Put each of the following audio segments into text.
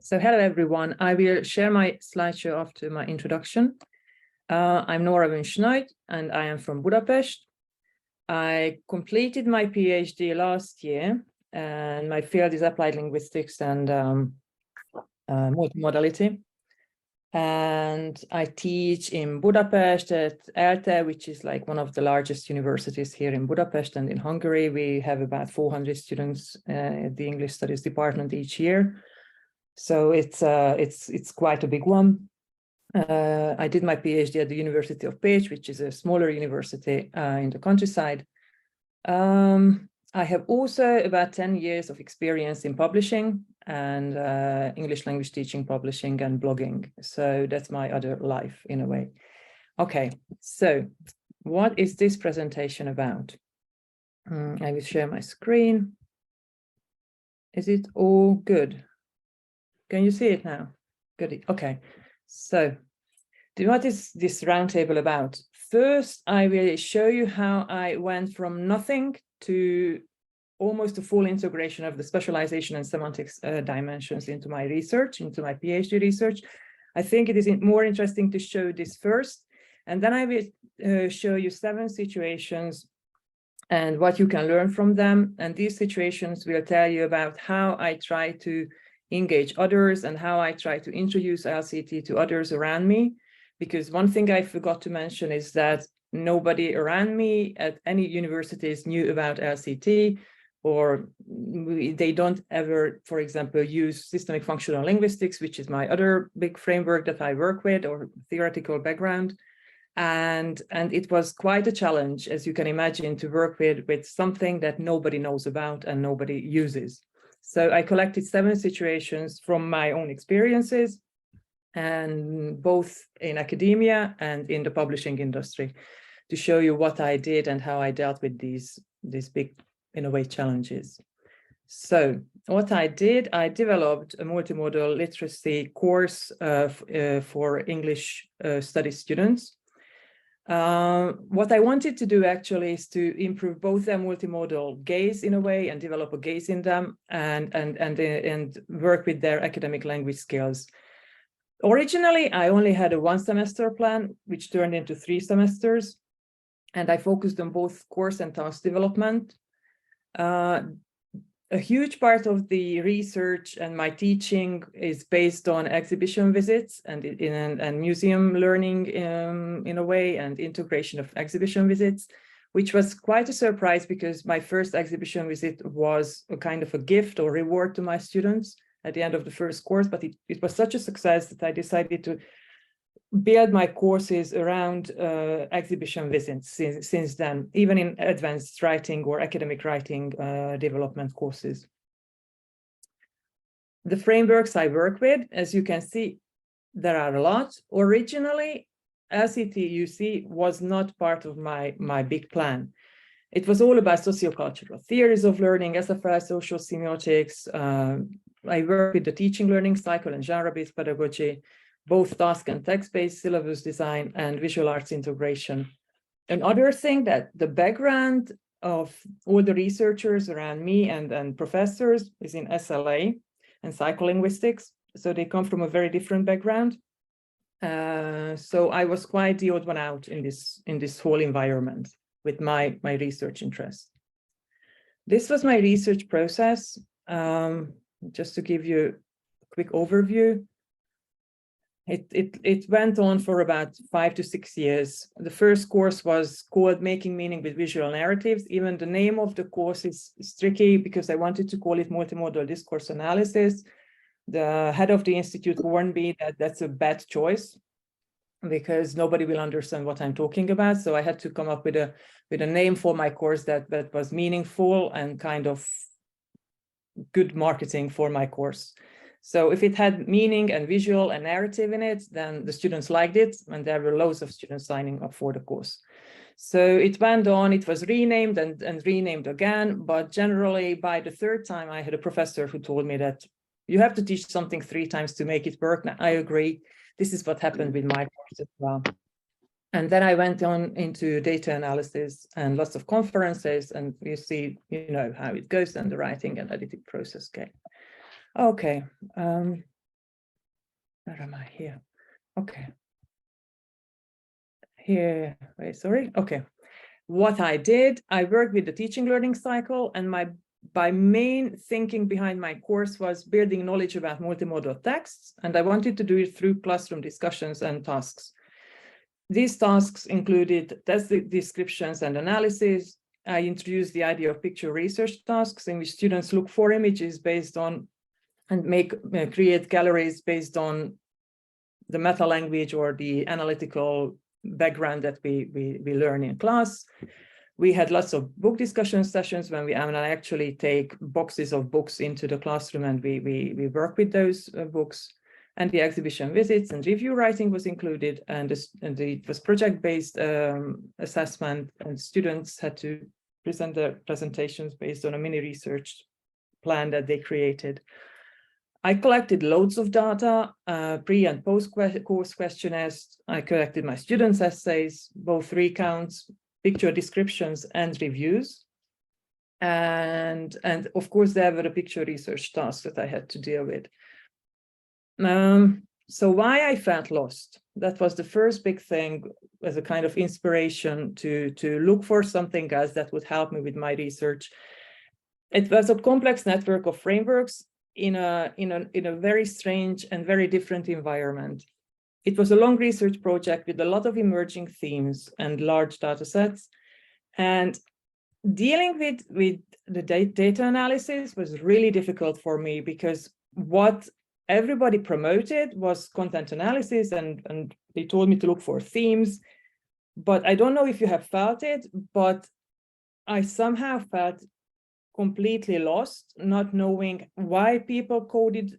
So hello everyone, I will share my slideshow after my introduction. I'm Nóra Wünsch-Nagy and I am from Budapest. I completed my PhD last year and my field is applied linguistics and multimodality. And I teach in Budapest at LCT, which is like one of the largest universities here in Budapest and in Hungary. We have about 400 students at the English Studies department each year. So it's quite a big one. I did my PhD at the University of Pécs, which is a smaller university in the countryside. I have also about 10 years of experience in publishing and English language teaching, publishing and blogging. So that's my other life in a way. Okay, so what is this presentation about? I will share my screen. Is it all good? Can you see it now? Good. Okay. So what is this roundtable about? First, I will show you how I went from nothing to almost a full integration of the specialization and semantics dimensions into my research, into my PhD research. I think it is more interesting to show this first, and then I will show you 7 situations and what you can learn from them. And these situations will tell you about how I try to engage others and how I try to introduce LCT to others around me. Because one thing I forgot to mention is that nobody around me at any universities knew about LCT, or they don't ever, for example, use systemic functional linguistics, which is my other big framework that I work with, or theoretical background. And it was quite a challenge, as you can imagine, to work with something that nobody knows about and nobody uses. So I collected 7 situations from my own experiences, and both in academia and in the publishing industry, to show you what I did and how I dealt with these big, in a way, challenges. So what I did, I developed a multimodal literacy course for English studies students. What I wanted to do actually is to improve both their multimodal gaze in a way and develop a gaze in them and work with their academic language skills. Originally, I only had a 1-semester plan, which turned into 3 semesters, and I focused on both course and task development. A huge part of the research and my teaching is based on exhibition visits and museum learning in a way, and integration of exhibition visits, which was quite a surprise because my first exhibition visit was a kind of a gift or reward to my students at the end of the first course, but it was such a success that I decided to build my courses around exhibition visits since then, even in advanced writing or academic writing development courses. The frameworks I work with, as you can see, there are a lot. Originally, LCT, you see, was not part of my big plan. It was all about sociocultural theories of learning, SFL, social semiotics. I work with the teaching learning cycle and genre-based pedagogy, both task and text-based syllabus design and visual arts integration. Another thing, that the background of all the researchers around me and professors is in SLA and psycholinguistics. So they come from a very different background. So I was quite the odd one out in this whole environment with my research interest. This was my research process. Just to give you a quick overview. It went on for about 5 to 6 years. The first course was called Making Meaning with Visual Narratives. Even the name of the course is tricky because I wanted to call it Multimodal Discourse Analysis. The head of the institute warned me that that's a bad choice because nobody will understand what I'm talking about. So I had to come up with a name for my course that was meaningful and kind of good marketing for my course. So if it had meaning and visual and narrative in it, then the students liked it, and there were loads of students signing up for the course. So it went on, it was renamed and renamed again, but generally by the 3rd time, I had a professor who told me that you have to teach something 3 times to make it work. Now, I agree. This is what happened with my course as well. And then I went on into data analysis and lots of conferences, and you see, how it goes, and the writing and editing process came. Okay, Where am I here? Okay. Here, wait, sorry. Okay. What I did, I worked with the teaching learning cycle, and my main thinking behind my course was building knowledge about multimodal texts, and I wanted to do it through classroom discussions and tasks. These tasks included test descriptions and analysis. I introduced the idea of picture research tasks in which students look for images based on and create galleries based on the meta language or the analytical background that we learn in class. We had lots of book discussion sessions when I actually take boxes of books into the classroom and we work with those books. And the exhibition visits and review writing was included, and it was project-based assessment, and students had to present their presentations based on a mini research plan that they created. I collected loads of data, pre and post course questionnaires. I collected my students' essays, both recounts, picture descriptions, and reviews. And of course, there were the picture research tasks that I had to deal with. So why I felt lost, that was the first big thing as a kind of inspiration to look for something else that would help me with my research. It was a complex network of frameworks in a very strange and very different environment. It was a long research project with a lot of emerging themes and large data sets. And dealing with the data analysis was really difficult for me, because what everybody promoted was content analysis, and they told me to look for themes. But I don't know if you have felt it, but I somehow felt completely lost, not knowing why people coded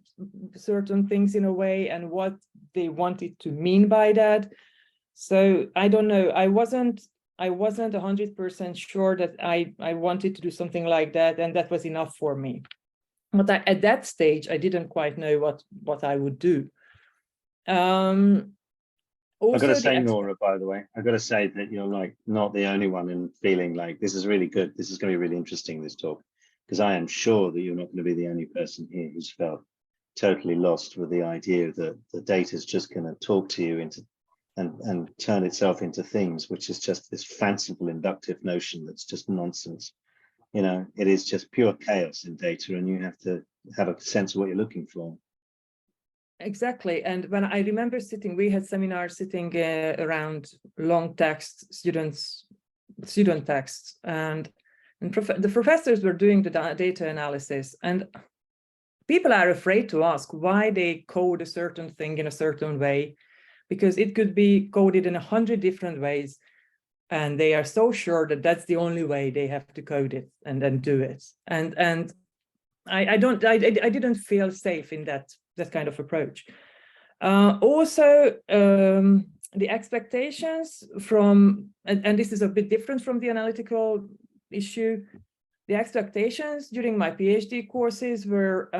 certain things in a way and what they wanted to mean by that. So I don't know, I wasn't 100% sure that I wanted to do something like that, and that was enough for me. But at that stage, I didn't quite know what I would do. Also, I've got to say, Nóra, by the way, I've got to say that you're like not the only one in feeling like this is really good. This is going to be really interesting, this talk, because I am sure that you're not going to be the only person here who's felt totally lost with the idea that the data is just going to talk to you into and turn itself into things, which is just this fanciful inductive notion that's just nonsense. You know, it is just pure chaos in data, and you have to have a sense of what you're looking for. Exactly. And when I remember we had seminars sitting around long text, student texts, and the professors were doing the data analysis, and people are afraid to ask why they code a certain thing in a certain way, because it could be coded in 100 different ways. And they are so sure that that's the only way they have to code it and then do it. And I didn't feel safe in that kind of approach. Also, the expectations from, and this is a bit different from the analytical issue, the expectations during my PhD courses were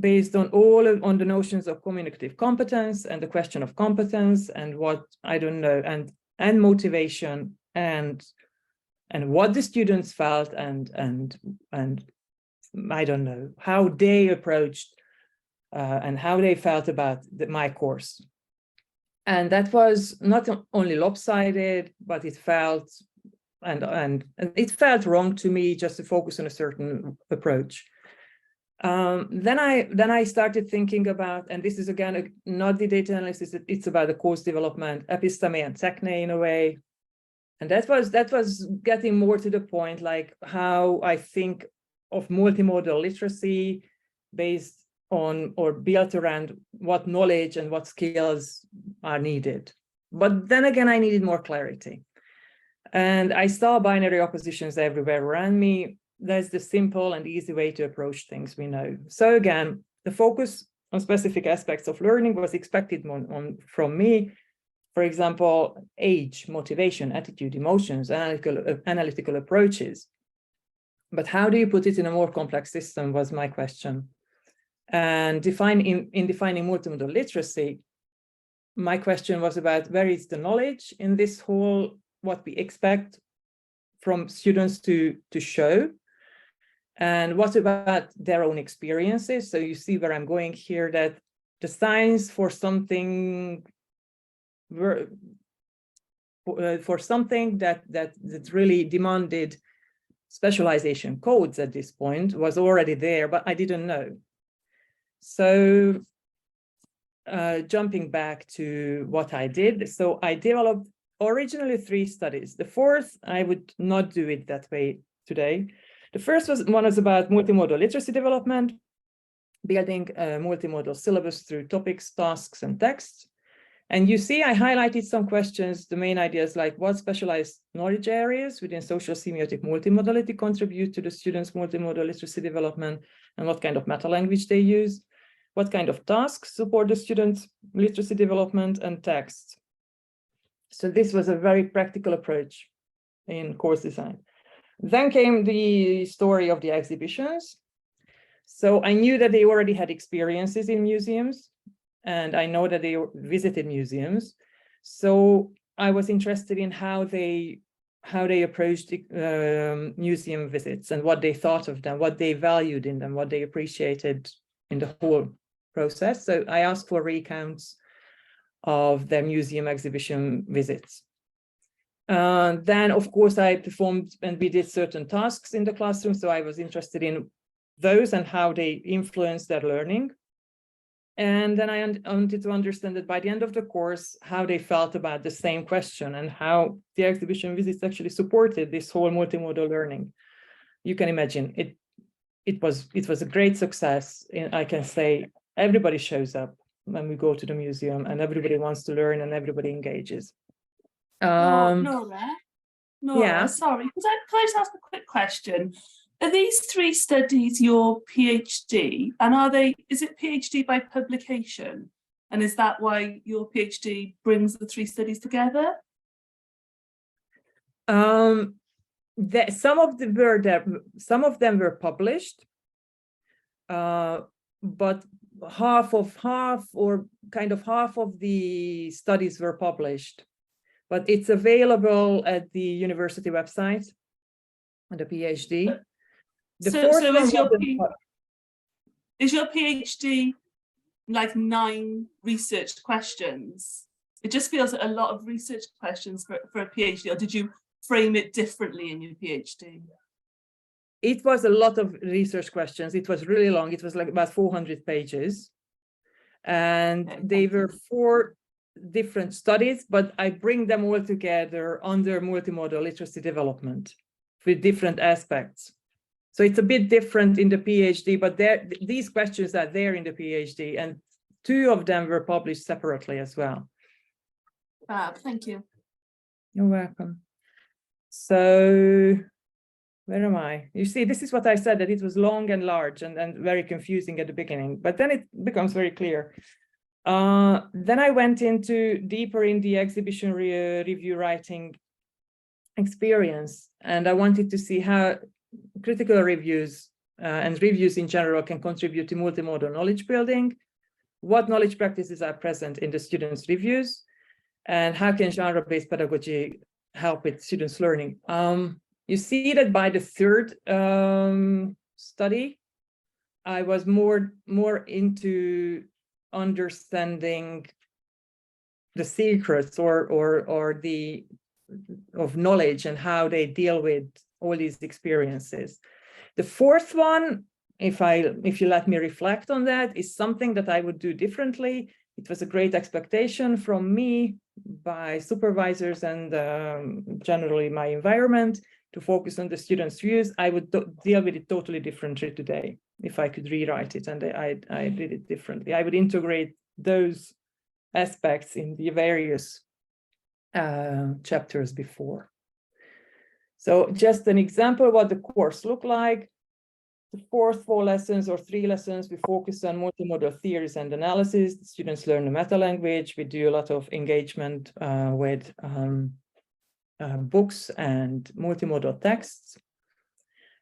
based on on the notions of communicative competence and the question of competence and what, I don't know, and motivation and what the students felt and I don't know how they approached and how they felt about my course. And that was not only lopsided, but it felt and it felt wrong to me just to focus on a certain approach. Then I started thinking about, and this is again not the data analysis, it's about the course development, episteme and techne in a way. And that was getting more to the point, like how I think of multimodal literacy based on or built around what knowledge and what skills are needed. But then again, I needed more clarity. And I saw binary oppositions everywhere around me. That's the simple and easy way to approach things, we know. So again, the focus on specific aspects of learning was expected from me. For example, age, motivation, attitude, emotions, analytical approaches. But how do you put it in a more complex system was my question. And in defining multimodal literacy, my question was about where is the knowledge in this whole, what we expect from students to show, and what about their own experiences. So you see where I'm going here, that the science for something that really demanded specialization codes at this point was already there, but I didn't know. So jumping back to what I did, so I developed originally 3 studies. The fourth, I would not do it that way today. The first one was about multimodal literacy development, building a multimodal syllabus through topics, tasks, and texts. And you see, I highlighted some questions, the main ideas like what specialized knowledge areas within social semiotic multimodality contribute to the students' multimodal literacy development, and what kind of meta language they use, what kind of tasks support the students' literacy development, and texts. So this was a very practical approach in course design. Then came the story of the exhibitions. So I knew that they already had experiences in museums, and I know that they visited museums. So I was interested in how they approached museum visits and what they thought of them, what they valued in them, what they appreciated in the whole process. So I asked for recounts of their museum exhibition visits. Then, of course, I performed and we did certain tasks in the classroom. So I was interested in those and how they influenced their learning. And then I wanted to understand that by the end of the course, how they felt about the same question and how the exhibition visits actually supported this whole multimodal learning. You can imagine it was a great success. And I can say everybody shows up when we go to the museum, and everybody wants to learn and everybody engages. Nóra, yeah. Sorry, could I just ask a quick question? Are these 3 studies your PhD, and is it PhD by publication? And is that why your PhD brings the 3 studies together? Some of them were published, but half of the studies were published. But it's available at the university website, on the PhD. Is your PhD like 9 research questions? It just feels like a lot of research questions for a PhD, or did you frame it differently in your PhD? It was a lot of research questions. It was really long. It was like about 400 pages. And they were 4 different studies, but I bring them all together under multimodal literacy development with different aspects. So it's a bit different in the PhD, but these questions are there in the PhD, and 2 of them were published separately as well. Thank you. You're welcome. So where am I? You see, this is what I said, that it was long and large and very confusing at the beginning, but then it becomes very clear. Then I went deeper in the exhibition review writing experience, and I wanted to see how critical reviews and reviews in general can contribute to multimodal knowledge building, what knowledge practices are present in the students' reviews, and how can genre-based pedagogy help with students' learning. You see that by the 3rd study, I was more into understanding the secrets of knowledge and how they deal with all these experiences. The 4th one, if you let me reflect on that, is something that I would do differently. It was a great expectation from me by supervisors and generally my environment to focus on the students' views. I would deal with it totally differently today if I could rewrite it, and I did it differently. I would integrate those aspects in the various chapters before. So just an example of what the course looked like. The 4 lessons or 3 lessons, we focus on multimodal theories and analysis. The students learn the meta language. We do a lot of engagement with books and multimodal texts.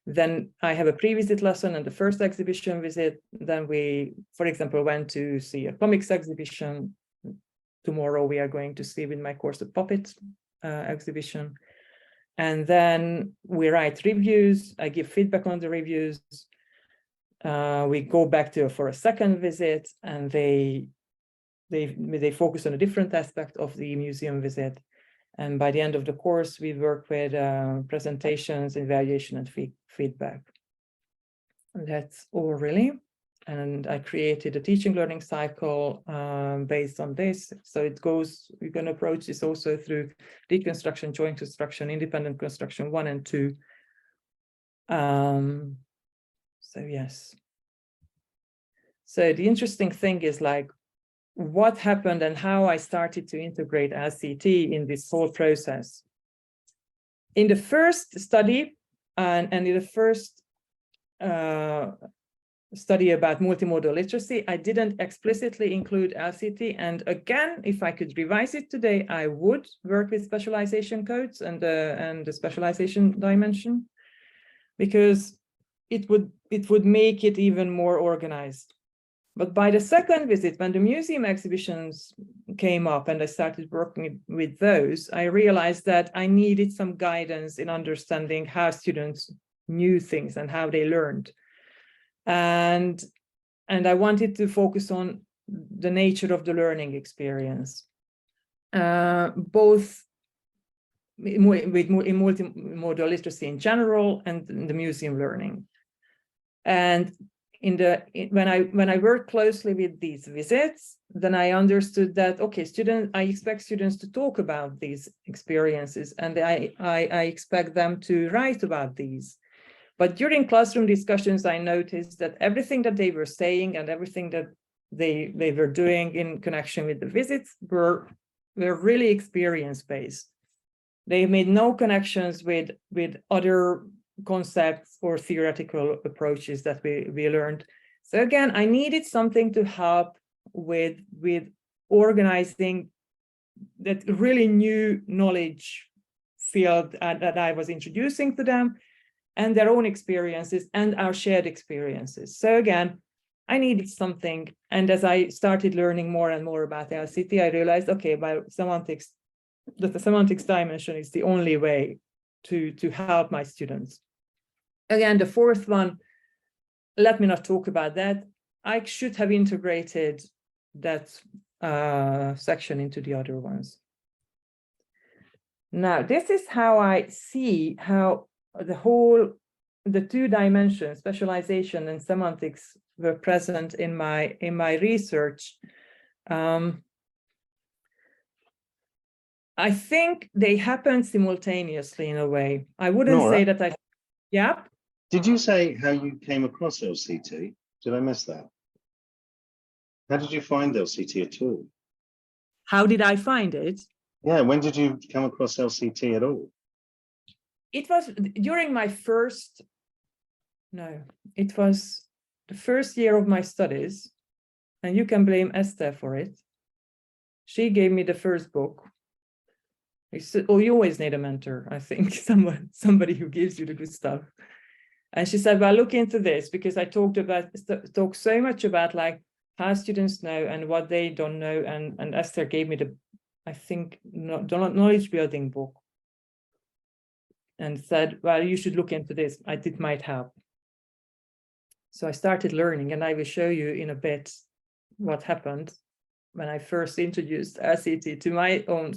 Then I have a pre-visit lesson and the first exhibition visit. Then we, for example, went to see a comics exhibition. Tomorrow we are going to see with my course a puppet exhibition. And then we write reviews. I give feedback on the reviews. we go back to for a second visit, and they focus on a different aspect of the museum visit. And by the end of the course, we work with presentations, evaluation, and feedback. And that's all really. And I created a teaching learning cycle based on this. So it goes, you can approach this also through deconstruction, joint construction, independent construction 1 and 2. So yes. So the interesting thing is like what happened and how I started to integrate LCT in this whole process. In the first study and in the first study about multimodal literacy, I didn't explicitly include LCT. And again, if I could revise it today, I would work with specialization codes and the specialization dimension, because it would make it even more organized. But by the second visit, when the museum exhibitions came up and I started working with those, I realized that I needed some guidance in understanding how students knew things and how they learned. And I wanted to focus on the nature of the learning experience, both in multimodal literacy in general and in the museum learning. And when I worked closely with these visits, then I understood that, okay, I expect students to talk about these experiences, and I expect them to write about these. But during classroom discussions, I noticed that everything that they were saying and everything that they were doing in connection with the visits were really experience-based. They made no connections with other concepts or theoretical approaches that we learned. So again, I needed something to help with organizing that really new knowledge field that I was introducing to them, and their own experiences and our shared experiences. So again, I needed something. And as I started learning more and more about LCT, I realized, okay, by semantics, that the semantics dimension is the only way to help my students. Again, the fourth one, let me not talk about that. I should have integrated that section into the other ones. Now, this is how I see how the two dimensions, specialization and semantics, were present in my research. I think they happen simultaneously in a way. I wouldn't Nóra, say that yeah. Did you say how you came across LCT? Did I miss that? How did you find LCT at all? How did I find it? Yeah, when did you come across LCT at all? It was during my it was the first year of my studies, and you can blame Esther for it. She gave me the first book. I said, oh, you always need a mentor, I think, somebody who gives you the good stuff. And she said, well, look into this, because I talk so much about like how students know and what they don't know. And Esther gave me the knowledge building book and said, well, you should look into this. It might help. So I started learning, and I will show you in a bit what happened when I first introduced LCT to my own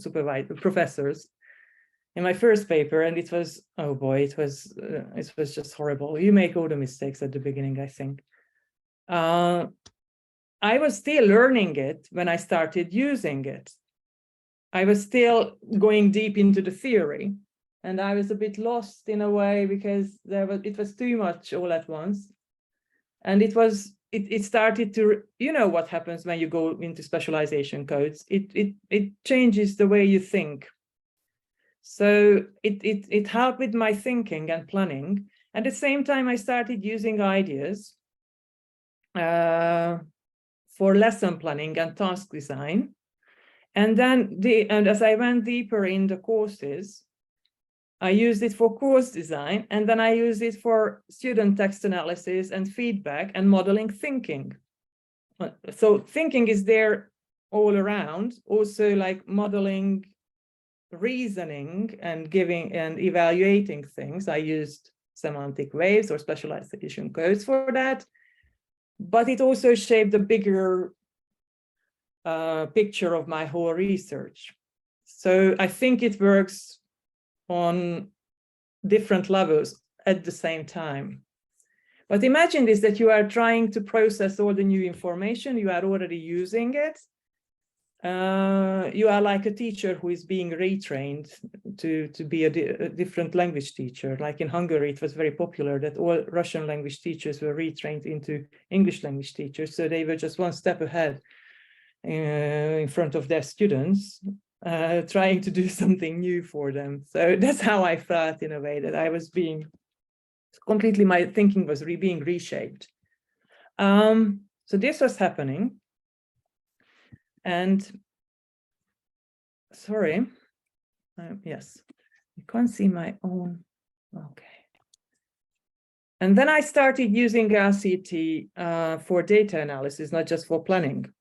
professors in my first paper. And it was, oh boy, it was just horrible. You make all the mistakes at the beginning, I think. I was still learning it when I started using it. I was still going deep into the theory, and I was a bit lost in a way because it was too much all at once. And it started to, you know what happens when you go into specialization codes. It changes the way you think. So it helped with my thinking and planning. At the same time, I started using ideas for lesson planning and task design. And then as I went deeper in the courses, I used it for course design, and then I used it for student text analysis and feedback and modeling thinking. So thinking is there all around, also like modeling, reasoning, and giving and evaluating things. I used semantic waves or specialization codes for that. but it also shaped the bigger picture of my whole research. So I think it works on different levels at the same time. But imagine this, that you are trying to process all the new information, you are already using it. You are like a teacher who is being retrained to be a different language teacher. Like in Hungary, it was very popular that all Russian language teachers were retrained into English language teachers. So they were just one step ahead in front of their students, trying to do something new for them. So that's how I felt, in a way, that I was being completely, my thinking was being reshaped. So this was happening. And sorry, yes, you can't see my own, okay. And then I started using LCT for data analysis, not just for planning.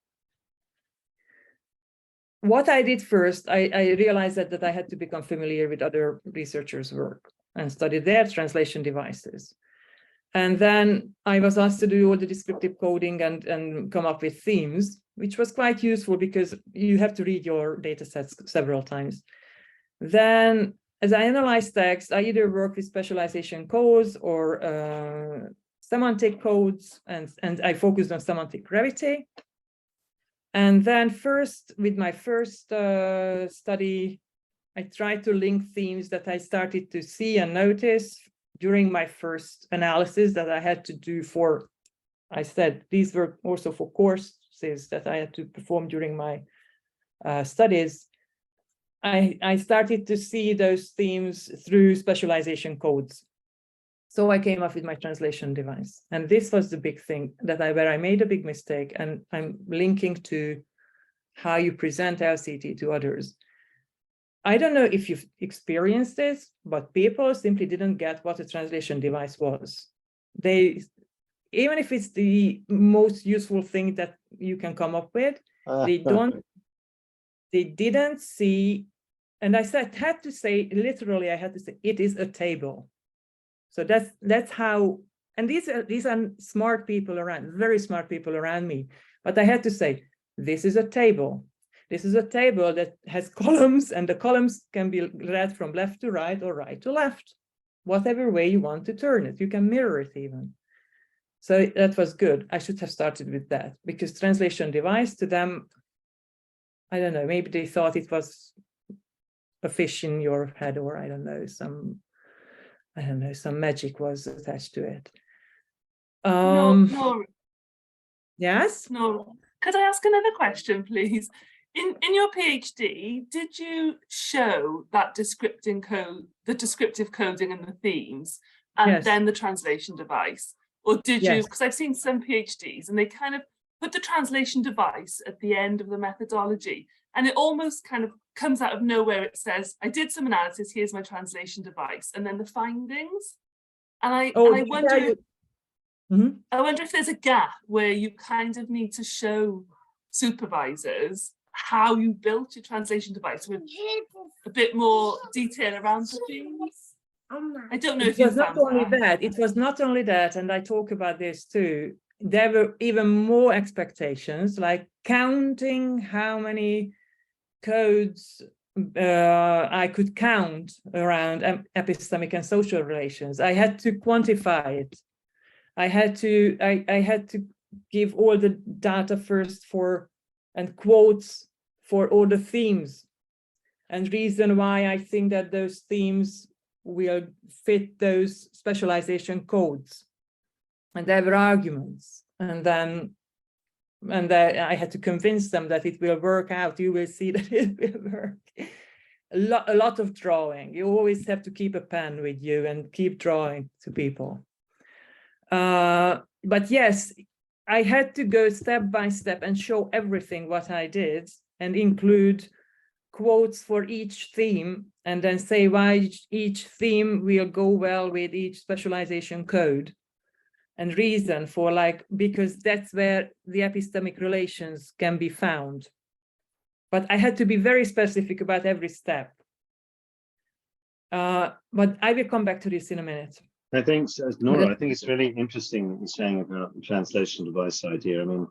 What I did first, I realized that I had to become familiar with other researchers' work and study their translation devices. And then I was asked to do all the descriptive coding and come up with themes, which was quite useful because you have to read your data sets several times. Then, as I analyzed text, I either work with specialization codes or semantic codes, and I focused on semantic gravity. And then with my first study, I tried to link themes that I started to see and notice during my first analysis that I had to do for, I said, these were also for courses that I had to perform during my studies. I started to see those themes through specialization codes. So I came up with my translation device. And this was the big thing where I made a big mistake, and I'm linking to how you present LCT to others. I don't know if you've experienced this, but people simply didn't get what a translation device was. Even if it's the most useful thing that you can come up with, they didn't see, and I had to say, literally, I had to say, it is a table. So that's how, and these are smart people around, very smart people around me, but I had to say, this is a table. This is a table that has columns, and the columns can be read from left to right or right to left, whatever way you want to turn it. You can mirror it even. So that was good. I should have started with that, because translation device to them, I don't know, maybe they thought it was a fish in your head, or I don't know, some magic was attached to it. Nóra. Yes? Nóra, could I ask another question, please? In your PhD, did you show that descriptive coding and the themes, and Yes. then the translation device? Or did Yes. you, because I've seen some PhDs and they kind of put the translation device at the end of the methodology, and it almost kind of comes out of nowhere. It says, I did some analysis, here's my translation device, and then the findings. And I wonder, I wonder if there's a gap where you kind of need to show supervisors how you built your translation device with a bit more detail around the things. I don't know if you found that. It was not only that, and I talk about this too. There were even more expectations, like counting how many codes I could count around epistemic and social relations. I had to quantify it. I had to give all the data first and quotes for all the themes, and reason why I think that those themes will fit those specialization codes. And there were arguments, and I had to convince them that it will work out. You will see that it will work. A lot of drawing. You always have to keep a pen with you and keep drawing to people. But yes, I had to go step by step and show everything what I did, and include quotes for each theme, and then say why each theme will go well with each specialization code, and reason for, like, because that's where the epistemic relations can be found. But I had to be very specific about every step. But I will come back to this in a minute. I think, Nóra, I think it's really interesting what you're saying about the translation device idea. I mean,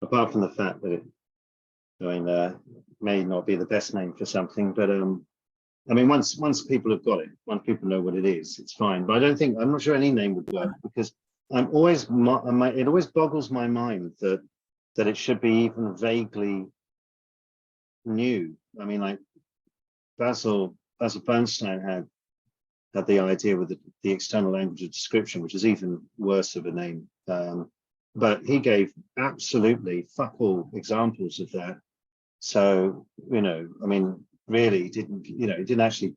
apart from the fact that it, may not be the best name for something, but I mean, once people have got it, once people know what it is, it's fine. But I'm not sure any name would work, because it always boggles my mind that it should be even vaguely new. I mean, like Basil Bernstein had the idea with the external language of description, which is even worse of a name. But he gave absolutely fuck all examples of that. So, I mean, really it didn't actually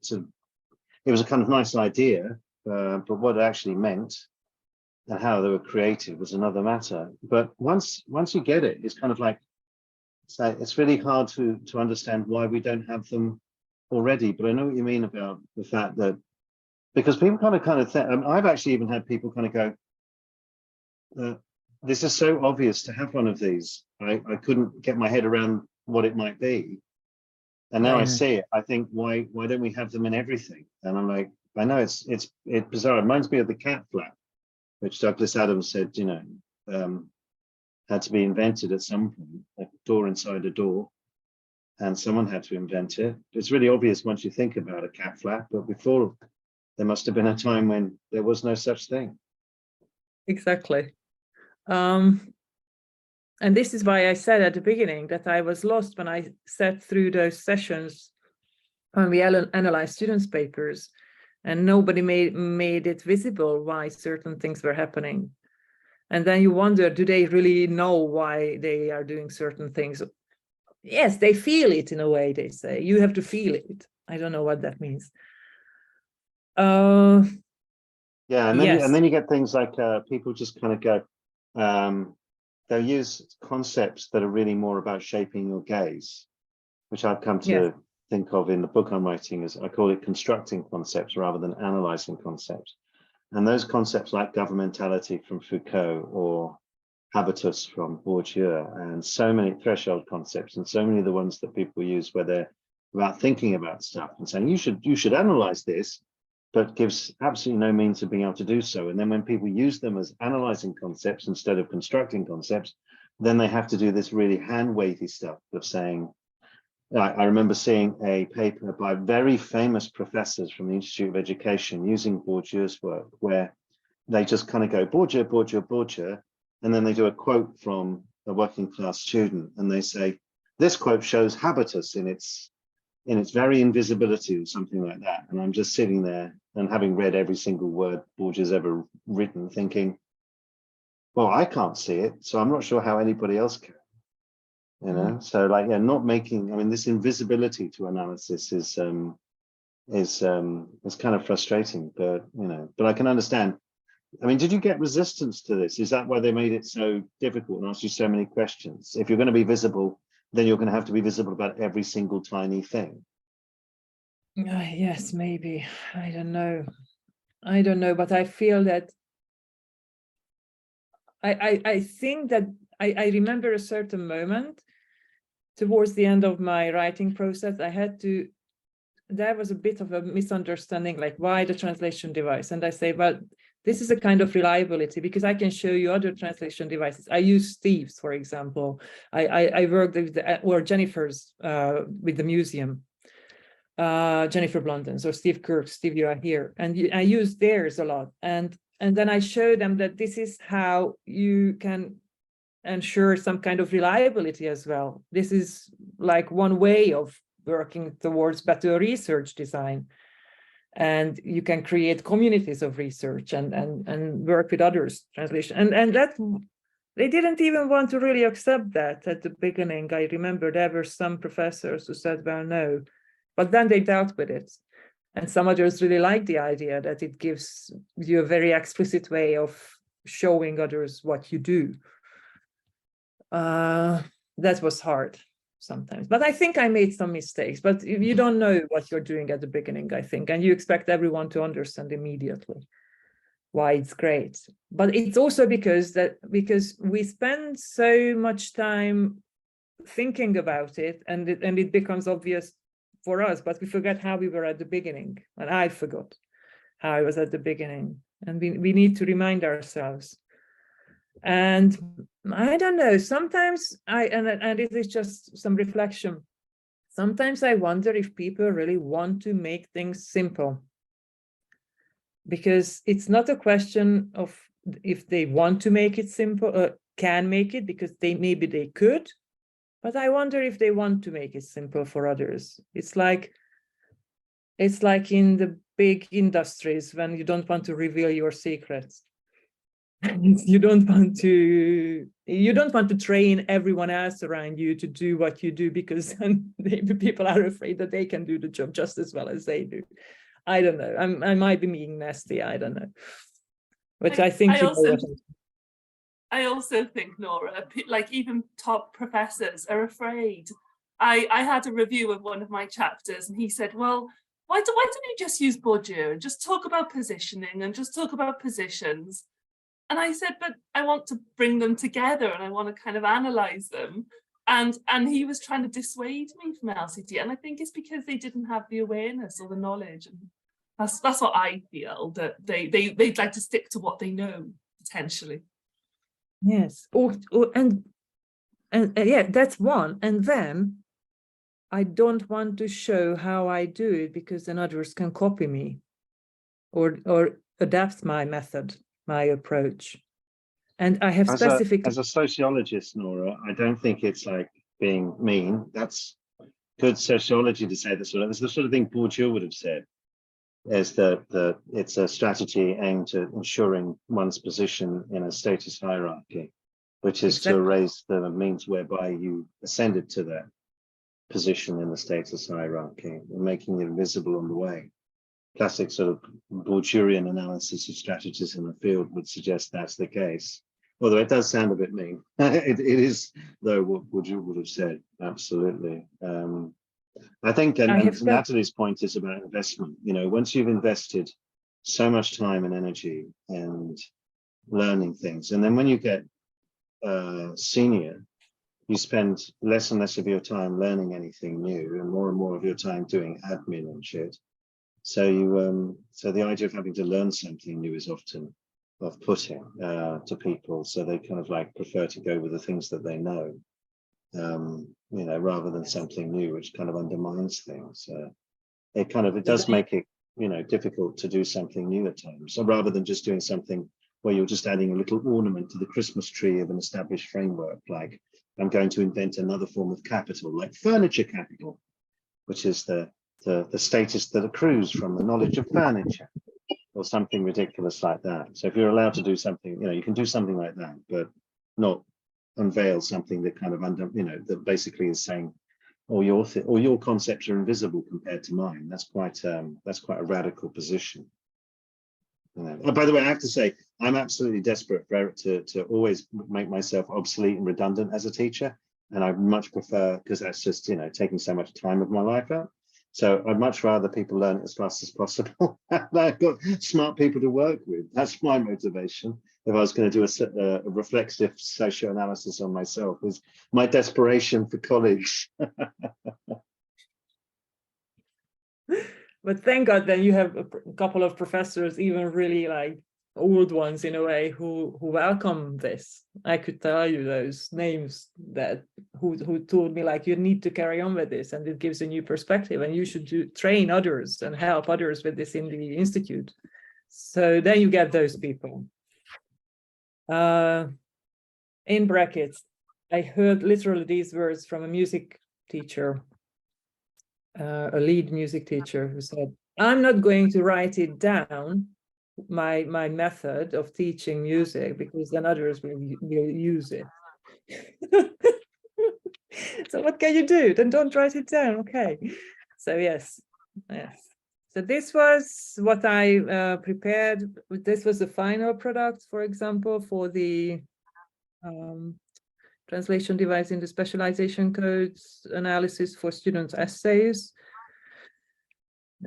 it was a kind of nice idea, but what it actually meant and how they were created was another matter. But once you get it, it's kind of like, it's really hard to understand why we don't have them already. But I know what you mean about the fact that, because people kind of think, I've actually even had people kind of go, this is so obvious to have one of these. I couldn't get my head around what it might be. And now I see it, I think, why don't we have them in everything? And I'm like, I know it's bizarre. It reminds me of the cat flap, which Douglas Adams said, had to be invented at some point, a door inside a door, and someone had to invent it. It's really obvious once you think about a cat flap, but before, there must have been a time when there was no such thing. Exactly. And this is why I said at the beginning that I was lost when I sat through those sessions when we analyzed students' papers, and nobody made it visible why certain things were happening. And then you wonder, do they really know why they are doing certain things? Yes, they feel it in a way, they say. You have to feel it. I don't know what that means. Yeah, and then, yes. and then you get things like people just kind of go, they'll use concepts that are really more about shaping your gaze, which I've come to think of in the book I'm writing as, I call it constructing concepts rather than analyzing concepts. And those concepts like governmentality from Foucault or habitus from Bourdieu, and so many threshold concepts, and so many of the ones that people use where they're about thinking about stuff and saying, you should analyze this, but gives absolutely no means of being able to do so. And then when people use them as analyzing concepts instead of constructing concepts, then they have to do this really hand-wavy stuff of saying, I remember seeing a paper by very famous professors from the Institute of Education using Bourdieu's work, where they just kind of go, Bourdieu, Bourdieu, Bourdieu, and then they do a quote from a working class student, and they say, this quote shows habitus in its very invisibility, or something like that. And I'm just sitting there and having read every single word Bourdieu's ever written, thinking, well, I can't see it, so I'm not sure how anybody else can. So like, not making, I mean, this invisibility to analysis is kind of frustrating, but but I can understand. I mean, did you get resistance to this? Is that why they made it so difficult and asked you so many questions? If you're going to be visible, then you're going to have to be visible about every single tiny thing. Yes, maybe. I don't know, but I feel that I think that I remember a certain moment towards the end of my writing process. There was a bit of a misunderstanding, like, why the translation device? And I say, well, this is a kind of reliability, because I can show you other translation devices. I use Steve's, for example. I worked with or Jennifer's with the museum, Jennifer Blondin's, or Steve Kirk's, Steve, you are here. And I use theirs a lot. And then I show them that this is how you can ensure some kind of reliability as well. This is like one way of working towards better research design. And you can create communities of research and work with others, translation. And that, they didn't even want to really accept that at the beginning. I remember there were some professors who said, well, no, but then they dealt with it. And some others really like the idea that it gives you a very explicit way of showing others what you do. That was hard sometimes, but I think I made some mistakes. But if you don't know what you're doing at the beginning, I think, and you expect everyone to understand immediately why it's great. But it's also because we spend so much time thinking about it, and it becomes obvious for us, but we forget how we were at the beginning. And I forgot how I was at the beginning. and we need to remind ourselves. And I don't know, sometimes and it is just some reflection. Sometimes I wonder if people really want to make things simple, because it's not a question of if they want to make it simple or can make it, because maybe they could, but I wonder if they want to make it simple for others. It's like in the big industries when you don't want to reveal your secrets. You don't want to train everyone else around you to do what you do, because then people are afraid that they can do the job just as well as they do. I don't know. I might be being nasty. I don't know. But I think I also think, Nóra, like even top professors are afraid. I had a review of one of my chapters, and he said, well, why don't you just use Bourdieu and just talk about positioning and just talk about positions? And I said, but I want to bring them together and I want to kind of analyze them. And he was trying to dissuade me from LCT. And I think it's because they didn't have the awareness or the knowledge. And that's what I feel, that they'd like to stick to what they know, potentially. Yes. And yeah, that's one. And then I don't want to show how I do it, because then others can copy me or adapt my method, my approach. And I have specific... As a sociologist, Nóra, I don't think it's like being mean. That's good sociology to say this. It's the sort of thing Bourdieu would have said, is that it's a strategy aimed at ensuring one's position in a status hierarchy, which is to raise the means whereby you ascended to that position in the status hierarchy, and making it visible on the way. Classic sort of Bourdieuian analysis of strategies in the field would suggest that's the case. Although it does sound a bit mean. it is, though, what Bourdieu would have said, absolutely. I think, and Natalie's point is about investment. You know, once you've invested so much time and energy and learning things, and then when you get senior, you spend less and less of your time learning anything new and more of your time doing admin and shit. So so the idea of having to learn something new is often off-putting to people. So they kind of like prefer to go with the things that they know, you know, rather than something new, which kind of undermines things. It does make it, you know, difficult to do something new at times. So rather than just doing something where you're just adding a little ornament to the Christmas tree of an established framework, like I'm going to invent another form of capital, like furniture capital, which is the status that accrues from the knowledge of furniture, or something ridiculous like that. So if you're allowed to do something, you know, you can do something like that, but not unveil something that kind of that basically is saying, all your concepts are invisible compared to mine. That's quite a radical position. You know. Oh, by the way, I have to say, I'm absolutely desperate to always make myself obsolete and redundant as a teacher, and I much prefer, because that's just, you know, taking so much time of my life out. So I'd much rather people learn it as fast as possible. I've got smart people to work with. That's my motivation. If I was going to do a reflexive socioanalysis on myself, is my desperation for college. But thank God that you have a couple of professors, even really like old ones in a way, who welcome this. I could tell you those names that who told me, like, you need to carry on with this, and it gives a new perspective, and you should train others and help others with this in the institute. So then you get those people. In brackets, I heard literally these words from a music teacher, a lead music teacher, who said, I'm not going to write it down, my method of teaching music, because then others will use it. So what can you do? Then don't write it down. Okay. So yes. So this was what I prepared. This was the final product, for example, for the translation device in the specialization codes analysis for students' essays.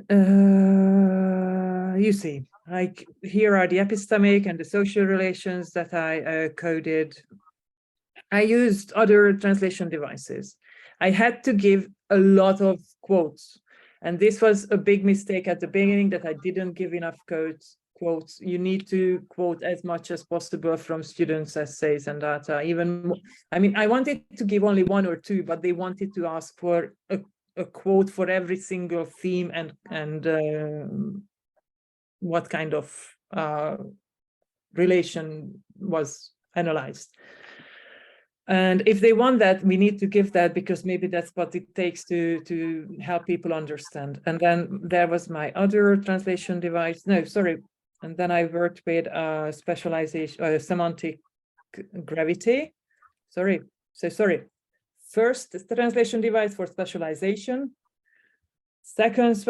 You see, like, here are the epistemic and the social relations that I coded. I used other translation devices. I had to give a lot of quotes, and this was a big mistake at the beginning, that I didn't give enough quotes. quotes. You need to quote as much as possible from students' essays and data. I mean, I wanted to give only one or two, but they wanted to ask for a quote for every single theme and what kind of relation was analyzed. And if they want that, we need to give that, because maybe that's what it takes to help people understand. And then there was my other translation device. No, sorry. And then I worked with specialization, semantic gravity. Sorry. First, the translation device for specialization. Second,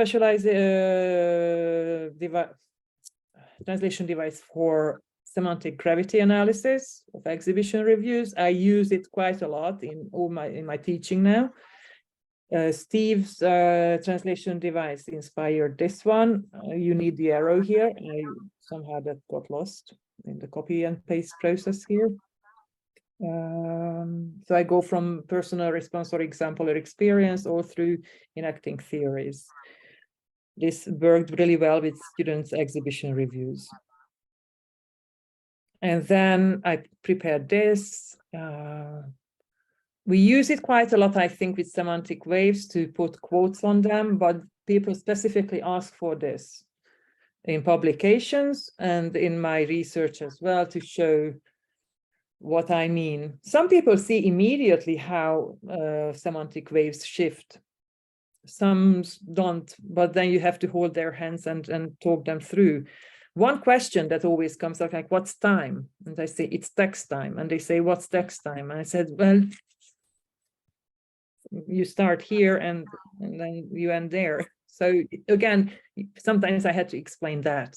translation device for semantic gravity analysis of exhibition reviews. I use it quite a lot in my teaching now. Steve's translation device inspired this one. You need the arrow here. Somehow that got lost in the copy and paste process here. So I go from personal response or example or experience all through enacting theories. This worked really well with students' exhibition reviews. And then I prepared this. We use it quite a lot, I think, with semantic waves to put quotes on them, but people specifically ask for this in publications and in my research as well, to show what I mean. Some people see immediately how semantic waves shift. Some don't, but then you have to hold their hands and talk them through. One question that always comes up, like, what's time? And I say, it's text time. And they say, what's text time? And I said, well, you start here and then you end there. So again, sometimes I had to explain that.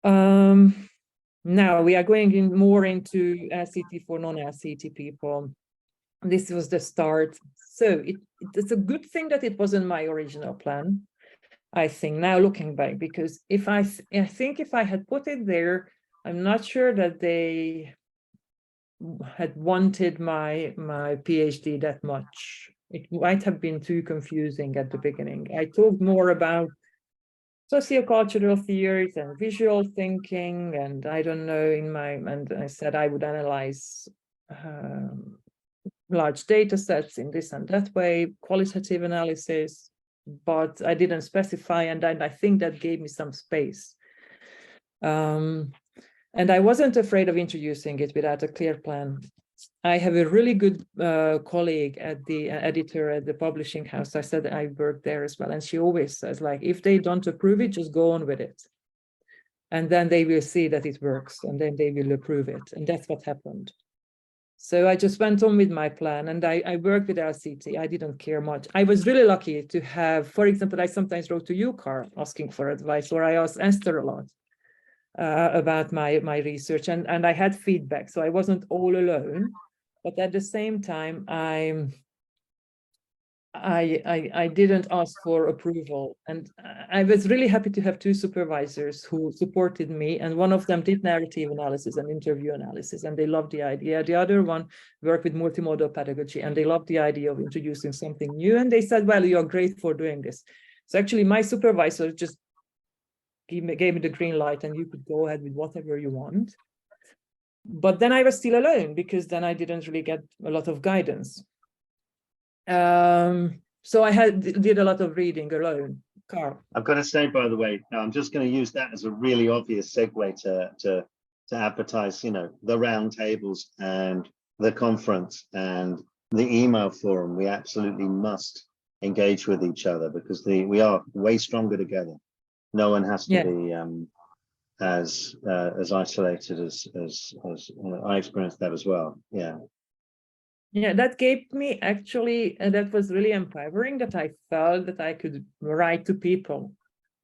Now we are going more into LCT for non-LCT people. This was the start. So it's a good thing that it wasn't my original plan, I think, now looking back, because I think if I had put it there, I'm not sure that they had wanted my PhD that much. It might have been too confusing at the beginning. I talked more about sociocultural theories and visual thinking, and I don't know, and I said I would analyze large data sets in this and that way, qualitative analysis, but I didn't specify, and I think that gave me some space. And I wasn't afraid of introducing it without a clear plan. I have a really good colleague at the editor at the publishing house. I said I worked there as well, and she always says, like, if they don't approve it, just go on with it. And then they will see that it works, and then they will approve it. And that's what happened. So I just went on with my plan, and I worked with LCT. I didn't care much. I was really lucky to have, for example, I sometimes wrote to you, Carl, asking for advice, or I asked Esther a lot about my research, and I had feedback. So I wasn't all alone, but at the same time, I didn't ask for approval. And I was really happy to have two supervisors who supported me, and one of them did narrative analysis and interview analysis, and they loved the idea. The other one worked with multimodal pedagogy, and they loved the idea of introducing something new, and they said, well, you're great for doing this. So actually my supervisor just gave me the green light, and you could go ahead with whatever you want. But then I was still alone, because then I didn't really get a lot of guidance. So I did a lot of reading alone. Carl. I've got to say, by the way, I'm just going to use that as a really obvious segue to advertise, you know, the roundtables and the conference and the email forum. We absolutely must engage with each other, because we are way stronger together. No one has to be as isolated as I experienced that as well. Yeah, that gave me actually, that was really empowering, that I felt that I could write to people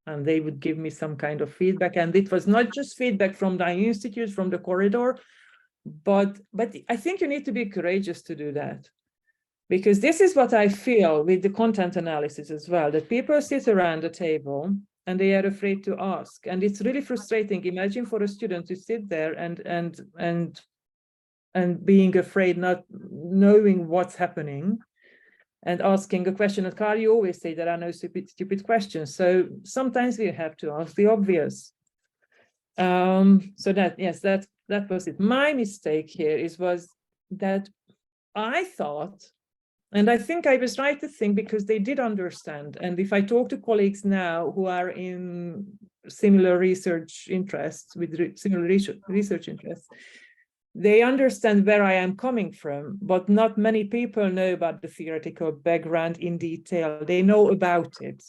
and they would give me some kind of feedback. And it was not just feedback from the institute, from the corridor, but I think you need to be courageous to do that. Because this is what I feel with the content analysis as well, that people sit around the table and they are afraid to ask. And it's really frustrating. Imagine for a student to sit there and being afraid, not knowing what's happening, and asking a question. And Carl, you always say there are no stupid questions. So sometimes we have to ask the obvious. So that, yes, that was it. My mistake here was that I thought, and I think I was right to think, because they did understand. And if I talk to colleagues now who are in similar research interests, with similar research interests, they understand where I am coming from, but not many people know about the theoretical background in detail. They know about it,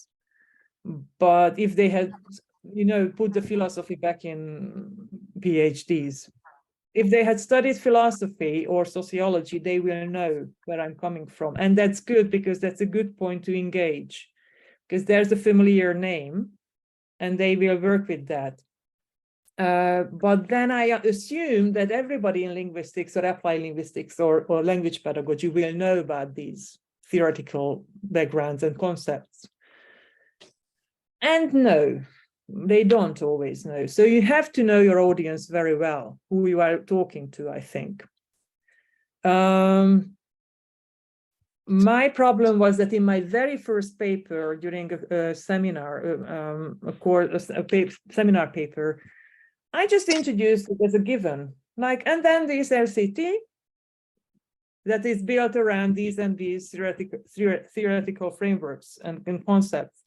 but if they had, put the philosophy back in PhDs, if they had studied philosophy or sociology, they will know where I'm coming from. And that's good, because that's a good point to engage, because there's a familiar name and they will work with that. But then I assume that everybody in linguistics or applied linguistics or language pedagogy will know about these theoretical backgrounds and concepts. And no, they don't always know. So you have to know your audience very well, who you are talking to, I think. My problem was that in my very first paper during a seminar, seminar paper, I just introduced it as a given, like, and then this LCT that is built around these and these theoretical frameworks and concepts.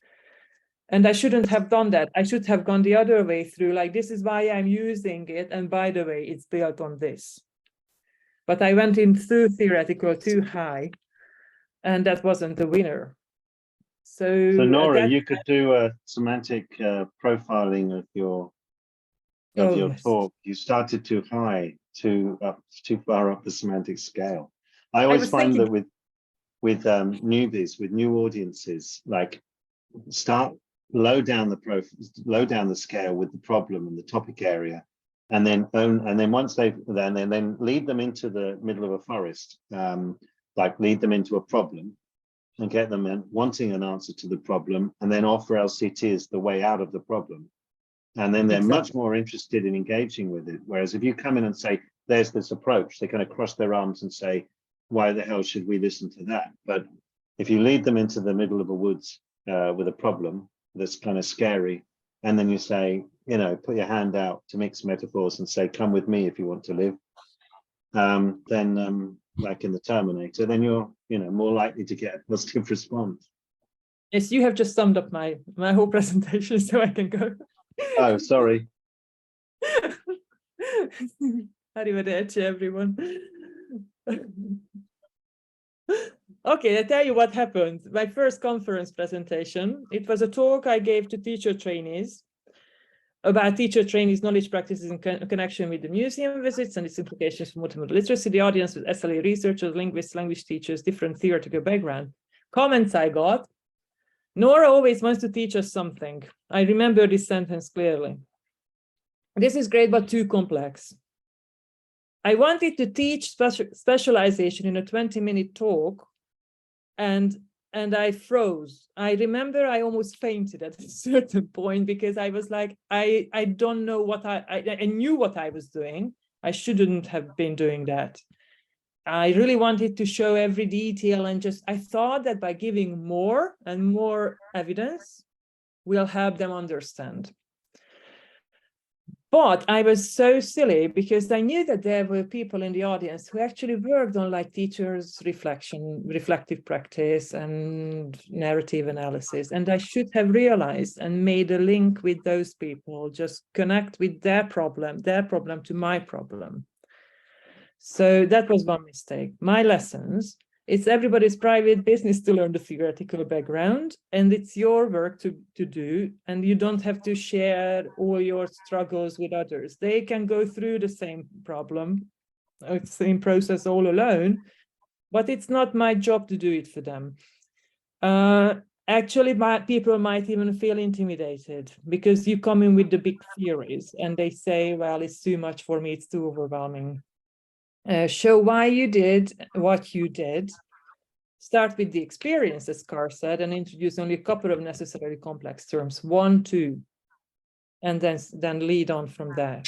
And I shouldn't have done that. I should have gone the other way through, like, this is why I'm using it. And by the way, it's built on this. But I went in too theoretical, too high, and that wasn't the winner. So Nóra, you could do a semantic profiling of your yes. talk. You started too high, too far up the semantic scale. I always find that with newbies, with new audiences, like, start low down the scale with the problem and the topic area, and then once they've then lead them into the middle of a forest, like lead them into a problem and get them wanting an answer to the problem, and then offer LCT as the way out of the problem. And then they're much more interested in engaging with it. Whereas if you come in and say, there's this approach, they're going to cross their arms and say, why the hell should we listen to that? But if you lead them into the middle of a woods with a problem that's kind of scary, and then you say, put your hand out, to mix metaphors, and say, come with me if you want to live, then like in the Terminator, then you're more likely to get a positive response. Yes, you have just summed up my whole presentation, so I can go. Oh, sorry. Arrivederci, everyone. Okay, I'll tell you what happened. My first conference presentation, it was a talk I gave to teacher trainees about teacher trainees' knowledge practices in connection with the museum visits and its implications for multimodal literacy. The audience was SLA researchers, linguists, language teachers, different theoretical background. Comments I got: Nóra always wants to teach us something. I remember this sentence clearly. This is great, but too complex. I wanted to teach specialization in a 20-minute talk, and I froze. I remember I almost fainted at a certain point, because I was like, I don't know what I knew what I was doing. I shouldn't have been doing that. I really wanted to show every detail, and I thought that by giving more and more evidence, we'll help them understand. But I was so silly, because I knew that there were people in the audience who actually worked on, like, teachers' reflective practice and narrative analysis. And I should have realized and made a link with those people, just connect with their problem to my problem. So that was one mistake. My lessons: it's everybody's private business to learn the theoretical background, and it's your work to do, and you don't have to share all your struggles with others. They can go through the same problem, same process all alone, but it's not my job to do it for them. Actually, people might even feel intimidated, because you come in with the big theories and they say, well, it's too much for me, it's too overwhelming. Show why you did what you did. Start with the experience, as Carr said, and introduce only a couple of necessarily complex terms, 1, 2, and then lead on from there,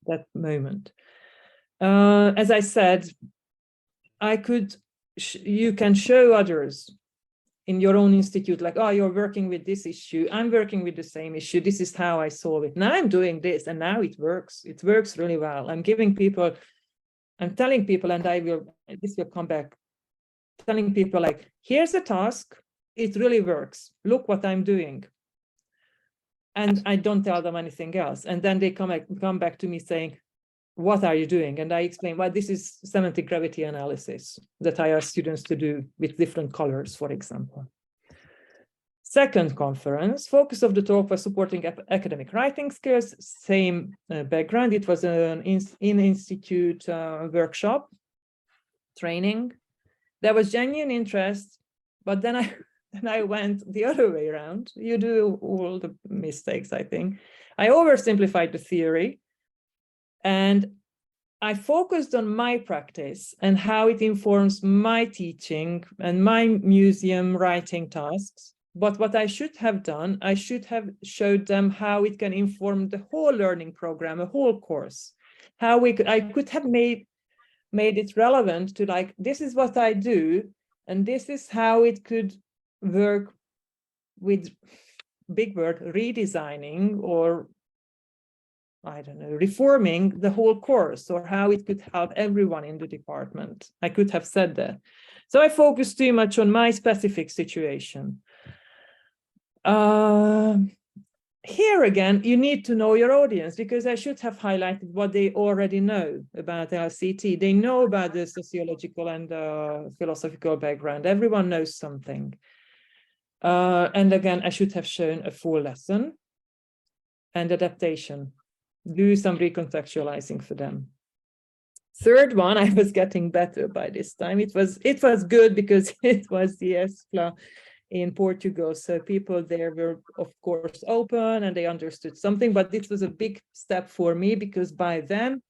that moment. As I said, you can show others in your own institute, like, oh, you're working with this issue, I'm working with the same issue, this is how I solve it. Now I'm doing this, and now it works really well. I'm telling people, and this will come back, telling people like, here's a task, it really works, look what I'm doing. And I don't tell them anything else. And then they come back to me saying, what are you doing? And I explain, well, this is semantic gravity analysis that I ask students to do with different colors, for example. Second conference, focus of the talk was supporting academic writing skills, same background. It was an in-institute workshop, training. There was genuine interest, but then I went the other way around. You do all the mistakes, I think. I oversimplified the theory, and I focused on my practice and how it informs my teaching and my museum writing tasks. But what I should have done, I should have showed them how it can inform the whole learning program, a whole course. I could have made it relevant to, like, this is what I do, and this is how it could work with, big word, redesigning, or I don't know, reforming the whole course, or how it could help everyone in the department. I could have said that. So I focused too much on my specific situation. Here again, you need to know your audience, because I should have highlighted what they already know about LCT. They know about the sociological and philosophical background. Everyone knows something. And again, I should have shown a full lesson and adaptation. Do some recontextualizing for them. Third one, I was getting better by this time. It was good because it was the ESCLA in Portugal. So people there were, of course, open and they understood something, but this was a big step for me, because by then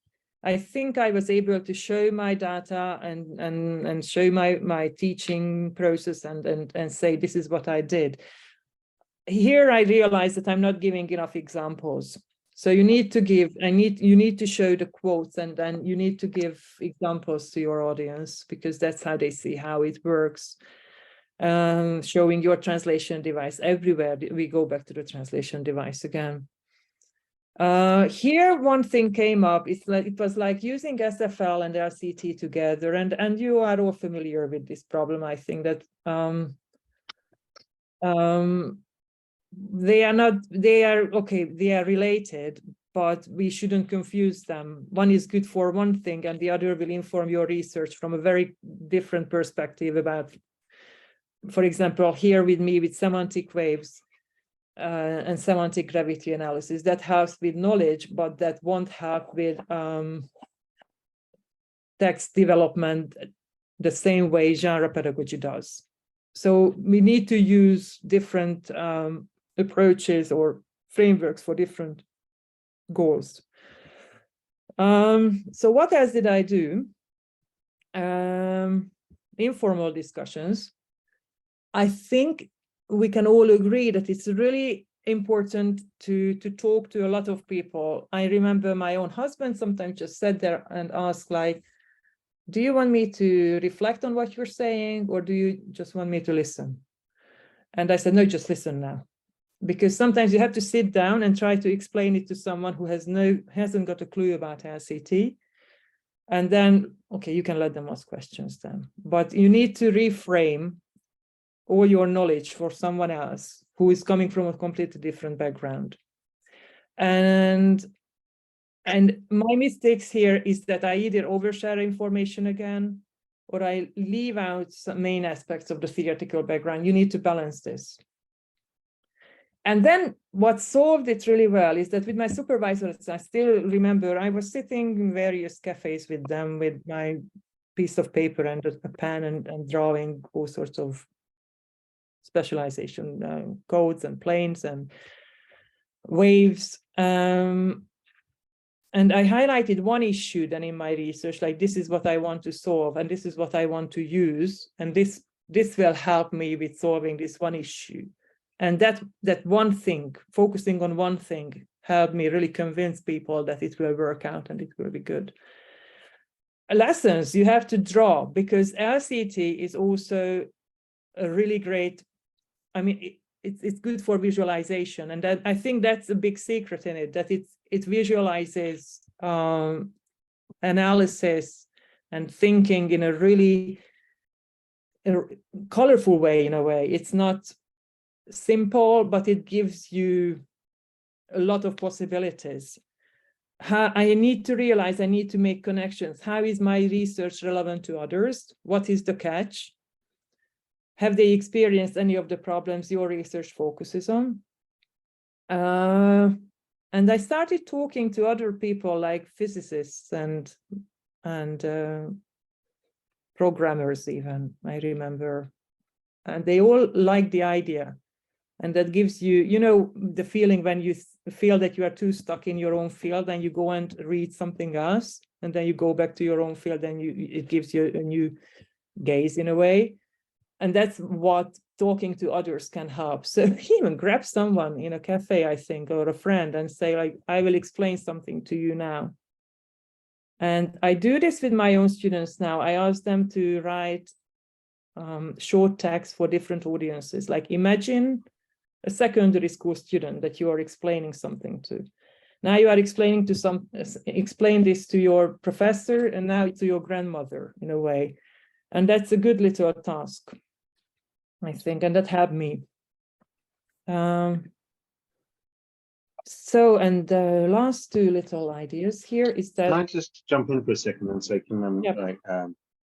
I think I was able to show my data and show my teaching process and say, this is what I did. Here I realized that I'm not giving enough examples. So you need to give, you need to show the quotes, and then you need to give examples to your audience, because that's how they see how it works. Showing your translation device everywhere. We go back to the translation device again. Here, one thing came up. It was like using SFL and LCT together, and you are all familiar with this problem. I think that they are related, but we shouldn't confuse them. One is good for one thing, and the other will inform your research from a very different perspective about, for example, here with me with semantic waves and semantic gravity analysis. That helps with knowledge, but that won't help with text development the same way genre pedagogy does. So we need to use different approaches or frameworks for different goals. So what else did I do? Informal discussions. I think we can all agree that it's really important to talk to a lot of people. I remember my own husband sometimes just sat there and asked, like, do you want me to reflect on what you're saying, or do you just want me to listen? And I said, no, just listen now. Because sometimes you have to sit down and try to explain it to someone who hasn't got a clue about LCT. And then, okay, you can let them ask questions then. But you need to reframe all your knowledge for someone else who is coming from a completely different background. And my mistakes here is that I either overshare information again, or I leave out some main aspects of the theoretical background. You need to balance this. And then what solved it really well is that with my supervisors, I still remember I was sitting in various cafes with them with my piece of paper and a pen and drawing all sorts of specialization codes and planes and waves. And I highlighted one issue then in my research, like, this is what I want to solve, and this is what I want to use, and this will help me with solving this one issue. And that one thing, focusing on one thing, helped me really convince people that it will work out and it will be good. Lessons you have to draw, because LCT is also a really great I mean, it's good for visualization, and I think that's a big secret in it, that it visualizes analysis and thinking in a really colorful way. In a way, it's not simple, but it gives you a lot of possibilities. I need to realize, I need to make connections. How is my research relevant to others? What is the catch? Have they experienced any of the problems your research focuses on? And I started talking to other people like physicists and programmers even, I remember. And they all like the idea. And that gives you, you know, the feeling when you feel that you are too stuck in your own field and you go and read something else, and then you go back to your own field and it gives you a new gaze in a way. And that's what talking to others can help. So even grab someone in a cafe, I think, or a friend, and say, like, I will explain something to you now. And I do this with my own students now. I ask them to write short text for different audiences. Like, imagine a secondary school student that you are explaining something to. Now you are explaining explain this to your professor, and now to your grandmother in a way. And that's a good little task, I think, and that helped me. So, and the last two little ideas here is that. Can I just jump in for a second and say, Yep.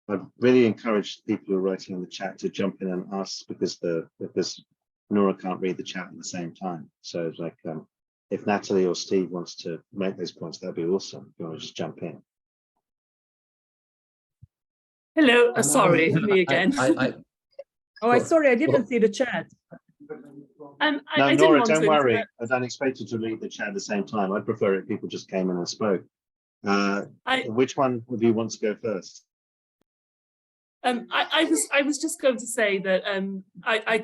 I'd really encourage people who are writing in the chat to jump in and ask, because Nóra can't read the chat at the same time. So it's like, if Natalie or Steve wants to make those points, that'd be awesome. If you want to just jump in. Hello, sorry, me again. Sorry, I didn't see the chat. No, Nóra, don't worry. I don't expect you to read the chat at the same time. I'd prefer it if people just came in and spoke. Which one of you wants to go first? I was just going to say that I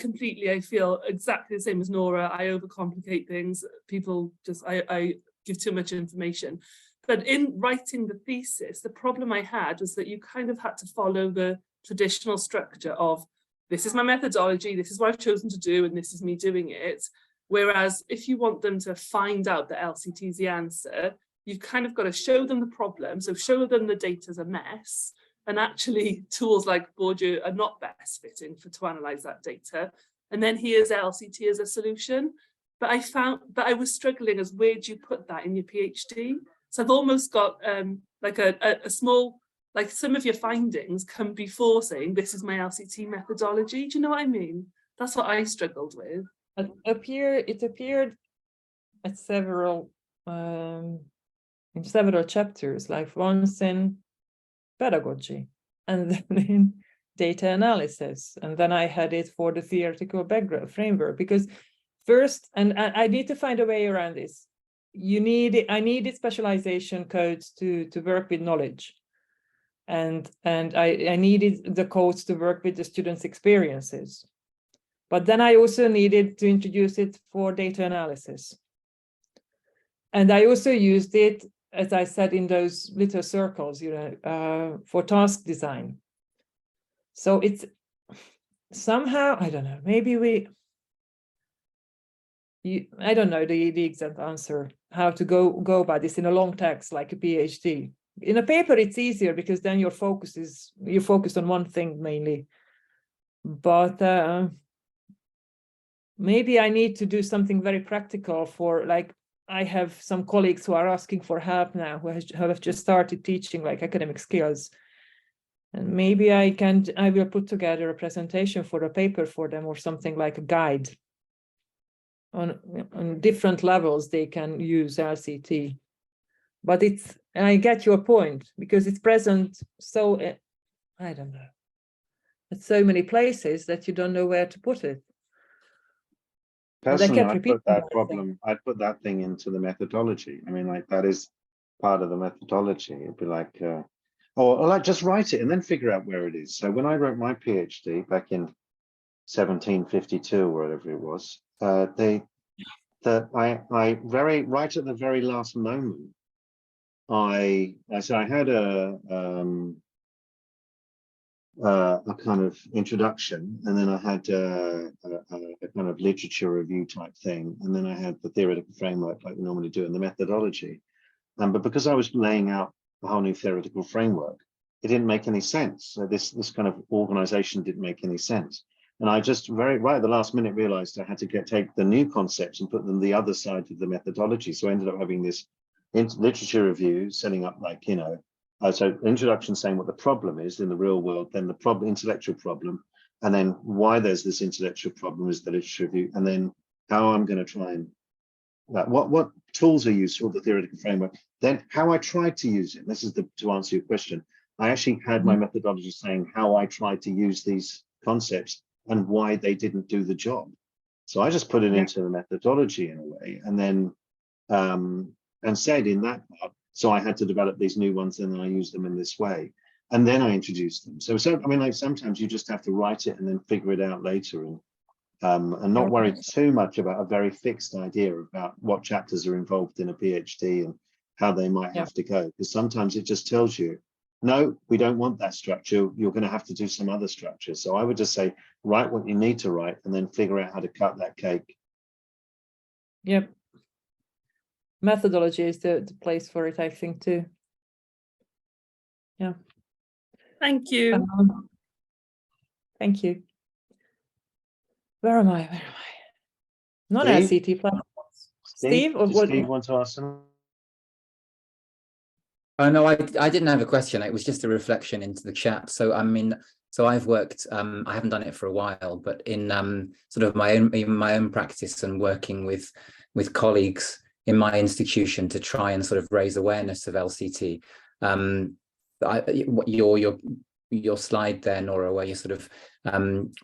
feel exactly the same as Nóra. I overcomplicate things. People just, I give too much information. But in writing the thesis, the problem I had was that you kind of had to follow the traditional structure of, this is my methodology, this is what I've chosen to do, and this is me doing it. Whereas if you want them to find out that LCT is the answer, you've kind of got to show them the problem. So show them the data's a mess, and actually tools like Bourdieu are not best fitting to analyze that data. And then here's LCT as a solution. But I was struggling as, where do you put that in your PhD? So I've almost got like a small, like some of your findings come before saying, this is my LCT methodology. Do you know what I mean? That's what I struggled with. It appeared at several, in several chapters, like once in pedagogy, and then in data analysis. And then I had it for the theoretical background framework, because first, and I need to find a way around this. I needed specialization codes to work with knowledge. And I needed the codes to work with the students' experiences. But then I also needed to introduce it for data analysis. And I also used it, as I said, in those little circles, for task design. So it's somehow, I don't know, maybe I don't know the exact answer, how to go about this in a long text like a PhD. In a paper, it's easier because then you're focused on one thing mainly. But maybe I need to do something very practical for, like, I have some colleagues who are asking for help now, who have just started teaching like academic skills. And maybe I will put together a presentation for a paper for them, or something like a guide. On different levels, they can use LCT. But I get your point, because it's present, so I don't know, at so many places that you don't know where to put it. Personally, I'd put that thing into the methodology. I mean, like, that is part of the methodology. It'd be like, or like, just write it and then figure out where it is. So when I wrote my PhD back in 1752, or whatever it was, right at the very last moment, I had a kind of introduction, and then I had a kind of literature review type thing, and then I had the theoretical framework like we normally do, and the methodology. But because I was laying out a whole new theoretical framework, it didn't make any sense. So this kind of organization didn't make any sense. And I just right at the last minute realized I had to take the new concepts and put them the other side of the methodology. So I ended up having this literature review, setting up like, you know, so introduction saying what the problem is in the real world, then the intellectual problem, and then why there's this intellectual problem is the literature review, and then how I'm going to try and what tools are used for the theoretical framework, then how I tried to use it. This is to answer your question. I actually had my methodology saying how I tried to use these concepts and why they didn't do the job. So I just put it into the methodology in a way, and then and said in that part, so I had to develop these new ones, and then I use them in this way, and then I introduced them. So I mean, like sometimes you just have to write it and then figure it out later, and not worry too much about a very fixed idea about what chapters are involved in a PhD and how they might have to go, because sometimes it just tells you, no, we don't want that structure. You're going to have to do some other structure. So I would just say, write what you need to write and then figure out how to cut that cake. Yep. Methodology is the place for it, I think, too. Yeah. Thank you. Thank you. Where am I? Not LCT platforms. Steve, or what? Steve want to ask some? Oh no, I didn't have a question. It was just a reflection into the chat. So I mean, so I've worked. I haven't done it for a while, but in sort of my own practice and working with colleagues in my institution to try and sort of raise awareness of LCT. Your slide there, Nóra, where you're sort of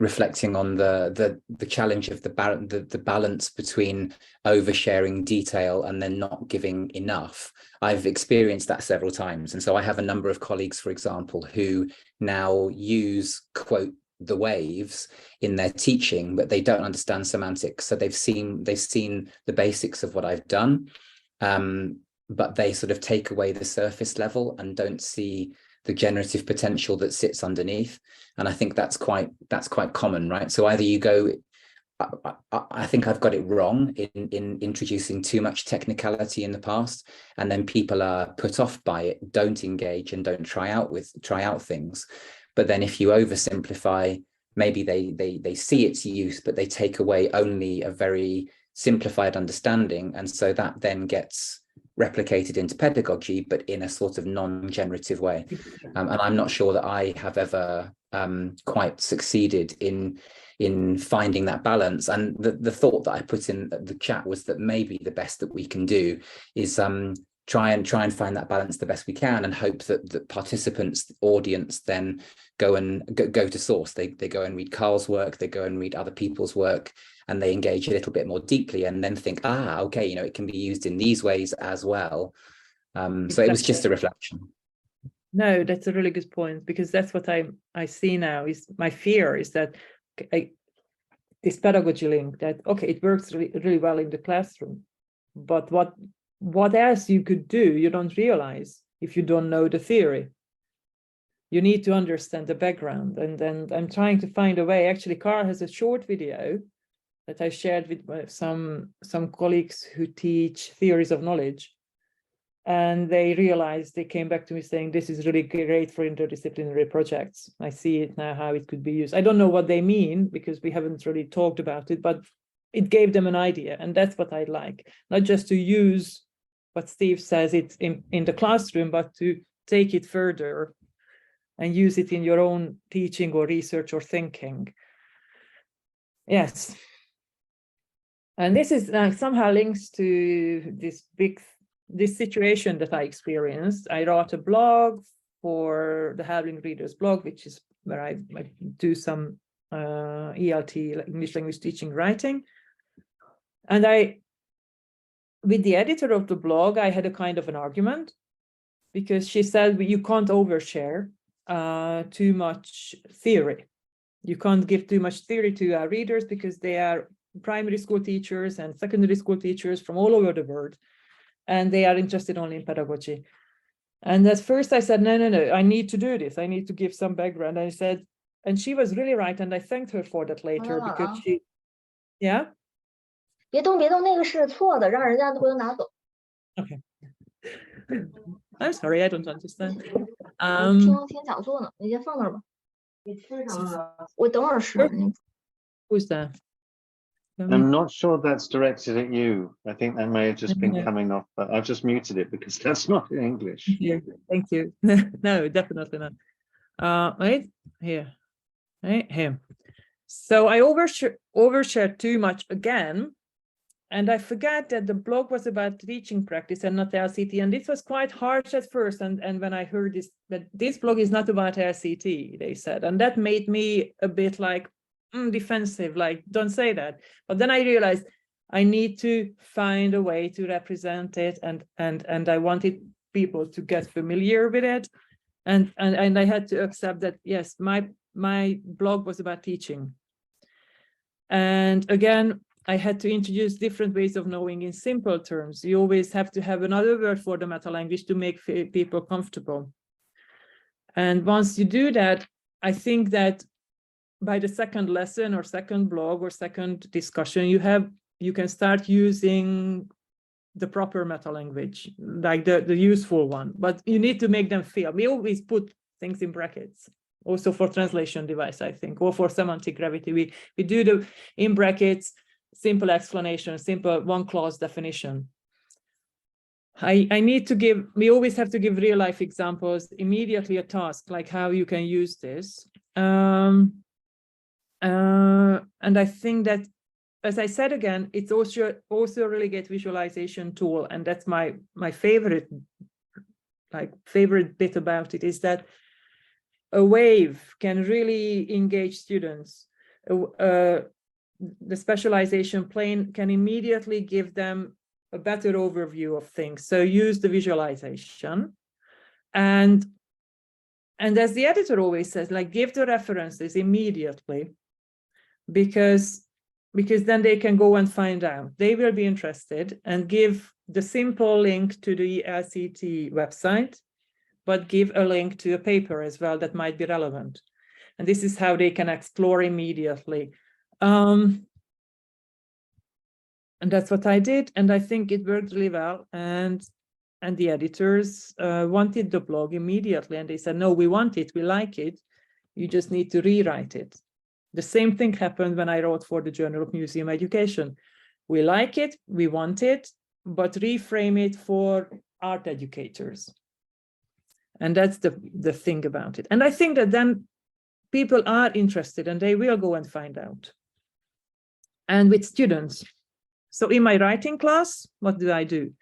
reflecting on the challenge of the balance between oversharing detail and then not giving enough. I've experienced that several times, and so I have a number of colleagues, for example, who now use quote the waves in their teaching, but they don't understand semantics. So they've seen the basics of what I've done, but they sort of take away the surface level and don't see the generative potential that sits underneath. And I think that's quite common, right? So either you go, I think I've got it wrong in introducing too much technicality in the past, and then people are put off by it, don't engage and don't try out things. But then if you oversimplify, maybe they see its use, but they take away only a very simplified understanding. And so that then gets replicated into pedagogy, but in a sort of non-generative way. And I'm not sure that I have ever quite succeeded in finding that balance. And the thought that I put in the chat was that maybe the best that we can do is try and find that balance the best we can, and hope that the participants, the audience, then go to source. They go and read Carl's work, they go and read other people's work, and they engage a little bit more deeply, and then think, okay, you know, it can be used in these ways as well. So it was just a reflection. No, that's a really good point, because that's what I see now. Is my fear is that this pedagogy link, that okay, it works really well in the classroom, but what else you could do, you don't realize if you don't know the theory. You need to understand the background, and then I'm trying to find a way. Actually, Carl has a short video that I shared with some colleagues who teach theories of knowledge, and they realized, they came back to me saying, this is really great for interdisciplinary projects. I see it now, how it could be used. I don't know what they mean, because we haven't really talked about it, but it gave them an idea, and that's what I'd like. Not just to use what Steve says it's in the classroom, but to take it further and use it in your own teaching or research or thinking. Yes. And this is somehow links to this situation that I experienced. I wrote a blog for the Havling Readers blog, which is where I do some ELT, English language teaching writing. And with the editor of the blog, I had a kind of an argument, because she said, you can't overshare too much theory. You can't give too much theory to our readers, because they are primary school teachers and secondary school teachers from all over the world, and they are interested only in pedagogy. And at first I said, no, I need to do this. I need to give some background. I said, and she was really right. And I thanked her for that later because she, yeah. 别动，那个是错的，让人家回头拿走。 Okay. I'm sorry, I don't understand. 听讲座呢，你先放那儿吧。你吃什么？我等会儿吃。Who's that? I'm not sure that's directed at you. I think that may have just been coming off, but I've just muted it because that's not in English. Thank you. No, definitely not. Wait, here. Right, here. So I overshared too much again. And I forgot that the blog was about teaching practice and not LCT. And this was quite harsh at first. And when I heard this, that this blog is not about LCT, they said, and that made me a bit like defensive, like, don't say that. But then I realized I need to find a way to represent it. And I wanted people to get familiar with it. And I had to accept that, yes, my blog was about teaching. And again, I had to introduce different ways of knowing in simple terms. You always have to have another word for the meta language to make people comfortable. And once you do that, I think that by the second lesson or second blog or second discussion, you can start using the proper meta language, like the useful one, but you need to make them feel. We always put things in brackets, also for translation device, I think, or for semantic gravity. We do the in brackets, simple explanation, simple one clause definition. I need to give, we always have to give real life examples, immediately a task, like how you can use this. And I think that, as I said again, it's also a really great visualization tool. And that's my favorite bit about it, is that a wave can really engage students. The specialization plane can immediately give them a better overview of things. So use the visualization. And as the editor always says, like, give the references immediately, because then they can go and find out. They will be interested, and give the simple link to the LCT website, but give a link to a paper as well that might be relevant. And this is how they can explore immediately. And that's what I did, and I think it worked really well. And the editors wanted the blog immediately, and they said, no, we want it, we like it, you just need to rewrite it. The same thing happened when I wrote for the Journal of Museum Education. We like it, we want it, but reframe it for art educators. And that's the thing about it. And I think that then people are interested, and they will go and find out. And with students, so in my writing class, what do?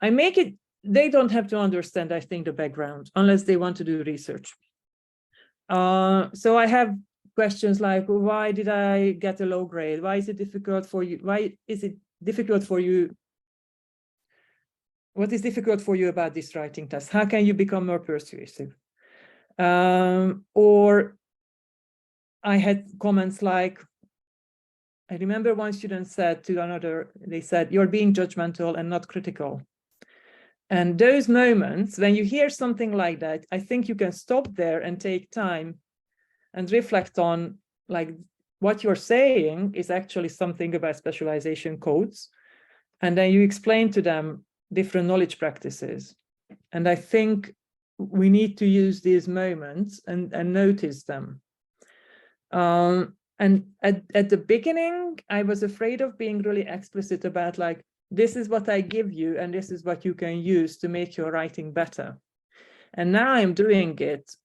I make it, they don't have to understand, I think, the background, unless they want to do research. So I have questions like, why did I get a low grade? Why is it difficult for you? Why is it difficult for you? What is difficult for you about this writing test? How can you become more persuasive? Or I had comments like, I remember one student said to another, they said, you're being judgmental and not critical. And those moments, when you hear something like that, I think you can stop there and take time and reflect on, like, what you're saying is actually something about specialization codes. And then you explain to them different knowledge practices. And I think we need to use these moments and notice them. And at the beginning, I was afraid of being really explicit about, like, this is what I give you, and this is what you can use to make your writing better. And now I'm doing it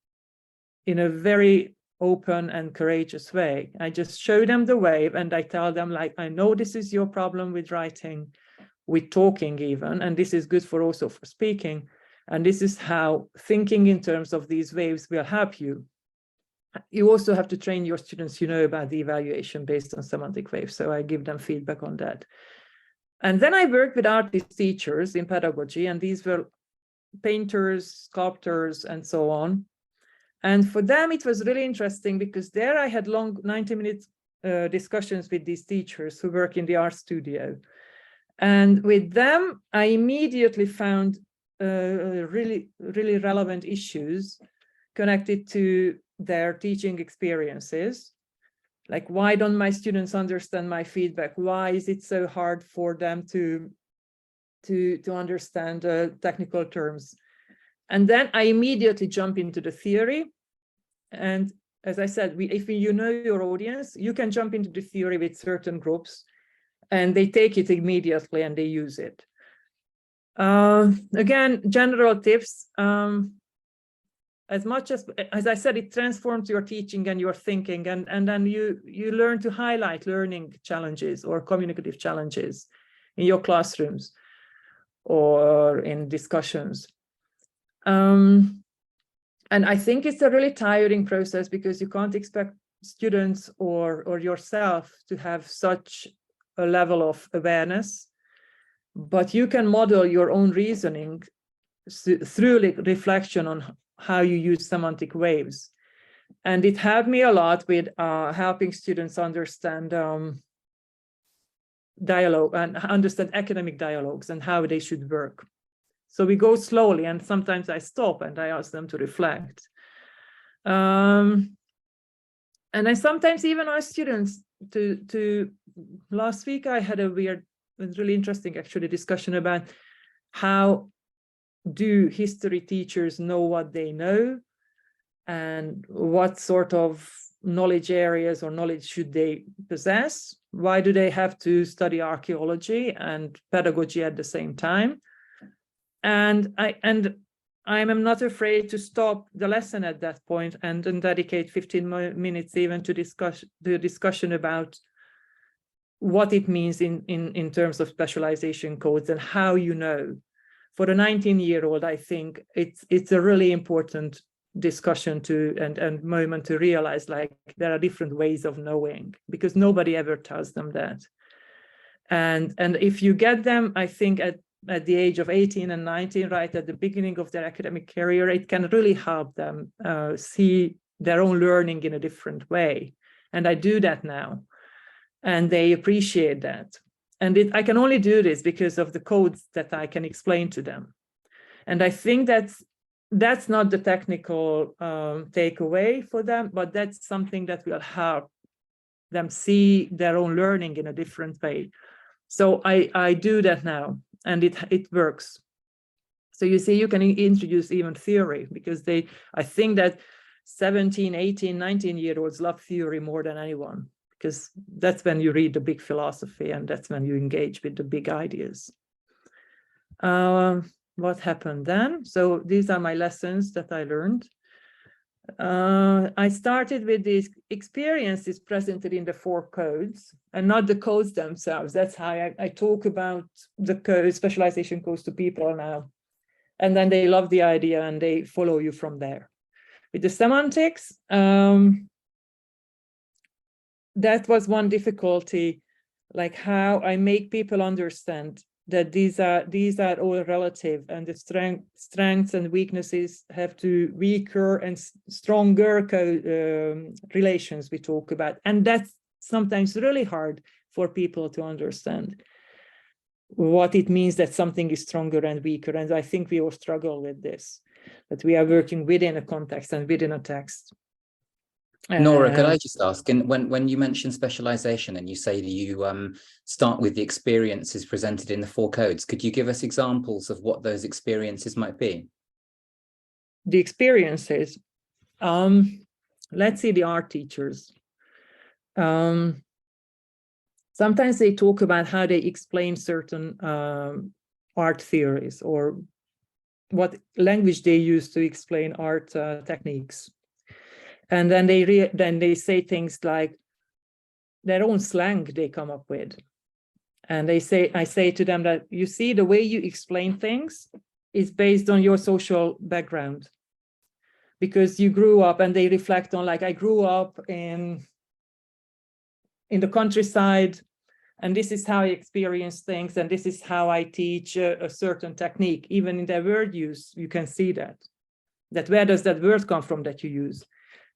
in a very open and courageous way. I just show them the wave, and I tell them, like, I know this is your problem with writing, with talking even, and this is good for also for speaking. And this is how thinking in terms of these waves will help you. You also have to train your students, about the evaluation based on semantic waves. So I give them feedback on that. And then I worked with artist teachers in pedagogy, and these were painters, sculptors, and so on. And for them, it was really interesting, because there I had long 90-minute discussions with these teachers who work in the art studio. And with them, I immediately found really relevant issues connected to their teaching experiences. Like, why don't my students understand my feedback? Why is it so hard for them to understand technical terms? And then I immediately jump into the theory. And as I said, if you know your audience, you can jump into the theory with certain groups, and they take it immediately and they use it. Again, general tips. As much as I said, it transforms your teaching and your thinking, and then you learn to highlight learning challenges or communicative challenges in your classrooms or in discussions. And I think it's a really tiring process, because you can't expect students or yourself to have such a level of awareness, but you can model your own reasoning through reflection on how you use semantic waves. And it helped me a lot with helping students understand dialogue and understand academic dialogues and how they should work. So we go slowly, and sometimes I stop and I ask them to reflect. And I sometimes even ask students to last week I had a really interesting actually discussion about how do history teachers know what they know, and what sort of knowledge areas or knowledge should they possess? Why do they have to study archaeology and pedagogy at the same time? And I am not afraid to stop the lesson at that point and then dedicate 15 minutes even to discuss the discussion about what it means in terms of specialization codes and how you know. For a 19-year-old, I think it's a really important discussion and moment to realize, like, there are different ways of knowing, because nobody ever tells them that. And if you get them, I think at the age of 18 and 19, right at the beginning of their academic career, it can really help them see their own learning in a different way. And I do that now, and they appreciate that. And I can only do this because of the codes that I can explain to them. And I think that's not the technical takeaway for them, but that's something that will help them see their own learning in a different way. So I do that now, and it works. So you see, you can introduce even theory, because I think that 17, 18, 19-year-olds love theory more than anyone, because that's when you read the big philosophy, and that's when you engage with the big ideas. What happened then? So these are my lessons that I learned. I started with these experiences presented in the 4 codes, and not the codes themselves. That's how I talk about the specialization codes to people now. And then they love the idea and they follow you from there. With the semantics, that was one difficulty, like how I make people understand that these are all relative, and the strengths and weaknesses have to weaker and stronger relations we talk about. And that's sometimes really hard for people to understand what it means that something is stronger and weaker. And I think we all struggle with this, that we are working within a context and within a text. Nóra, could I just ask, and when you mention specialization and you say that you start with the experiences presented in the 4 codes, could you give us examples of what those experiences might be? The experiences, let's see, the art teachers. Sometimes they talk about how they explain certain art theories, or what language they use to explain art techniques. And then they say things like their own slang they come up with. And I say to them that, you see, the way you explain things is based on your social background, because you grew up, and they reflect on, like, I grew up in the countryside, and this is how I experience things, and this is how I teach a certain technique. Even in their word use, you can see that where does that word come from that you use?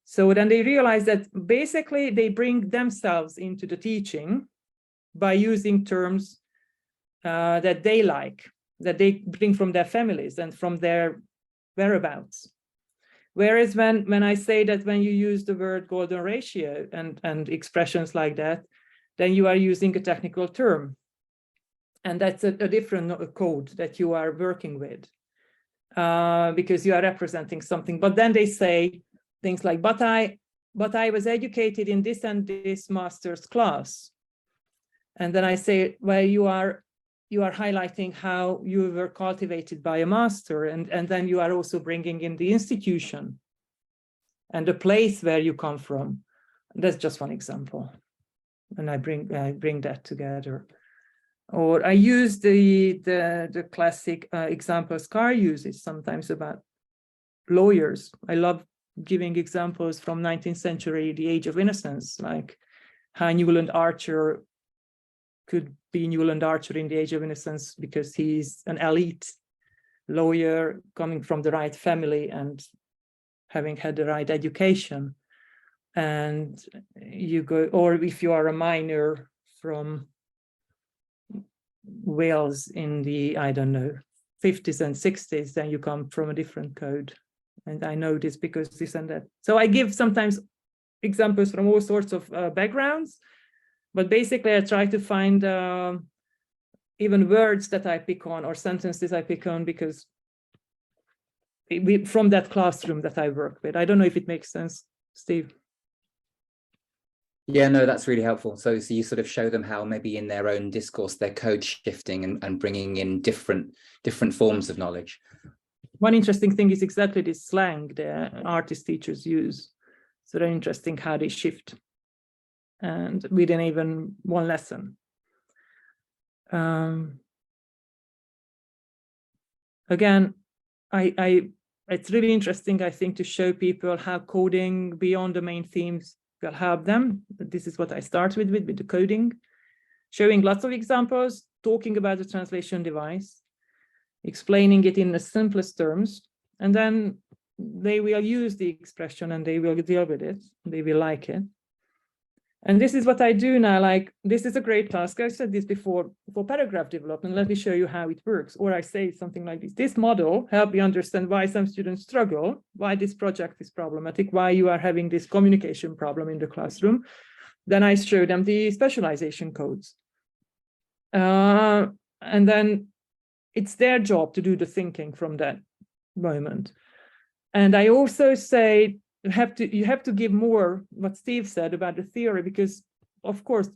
So then they realize that basically they bring themselves into the teaching by using terms that they like. that they bring from their families and from their whereabouts. Whereas when I say that when you use the word golden ratio and expressions like that, then you are using a technical term. And that's a different code that you are working with, because you are representing something. But then they say things like, but I was educated in this and this master's class. And then I say, well, you are highlighting how you were cultivated by a master, and then you are also bringing in the institution and the place where you come from. That's just one example, and I bring that together. Or I use the classic examples Carr uses sometimes about lawyers. I love giving examples from 19th century, the Age of Innocence, like how Newland Archer could be Newland Archer in the Age of Innocence because he's an elite lawyer coming from the right family and having had the right education. And you go, or if you are a miner from Wales in the, I don't know, 50s and 60s, then you come from a different code. And I know this because this and that. So I give sometimes examples from all sorts of backgrounds, but basically I try to find even words that I pick on or sentences I pick on because from that classroom that I work with. I don't know if it makes sense, Steve. Yeah, no, that's really helpful. So you sort of show them how maybe in their own discourse, they're code shifting and bringing in different forms of knowledge. One interesting thing is exactly this slang the artist teachers use. So they're interesting how they shift and within even one lesson. Again, it's really interesting, I think, to show people how coding beyond the main themes will help them. This is what I start with the coding, showing lots of examples, talking about the translation device, explaining it in the simplest terms, and then they will use the expression and they will deal with it. They will like it. And this is what I do now. Like, this is a great task. I said this before for paragraph development. Let me show you how it works. Or I say something like this. This model helps you understand why some students struggle, why this project is problematic, why you are having this communication problem in the classroom. Then I show them the specialization codes. And then it's their job to do the thinking from that moment. And I also say, you have to give more what Steve said about the theory, because of course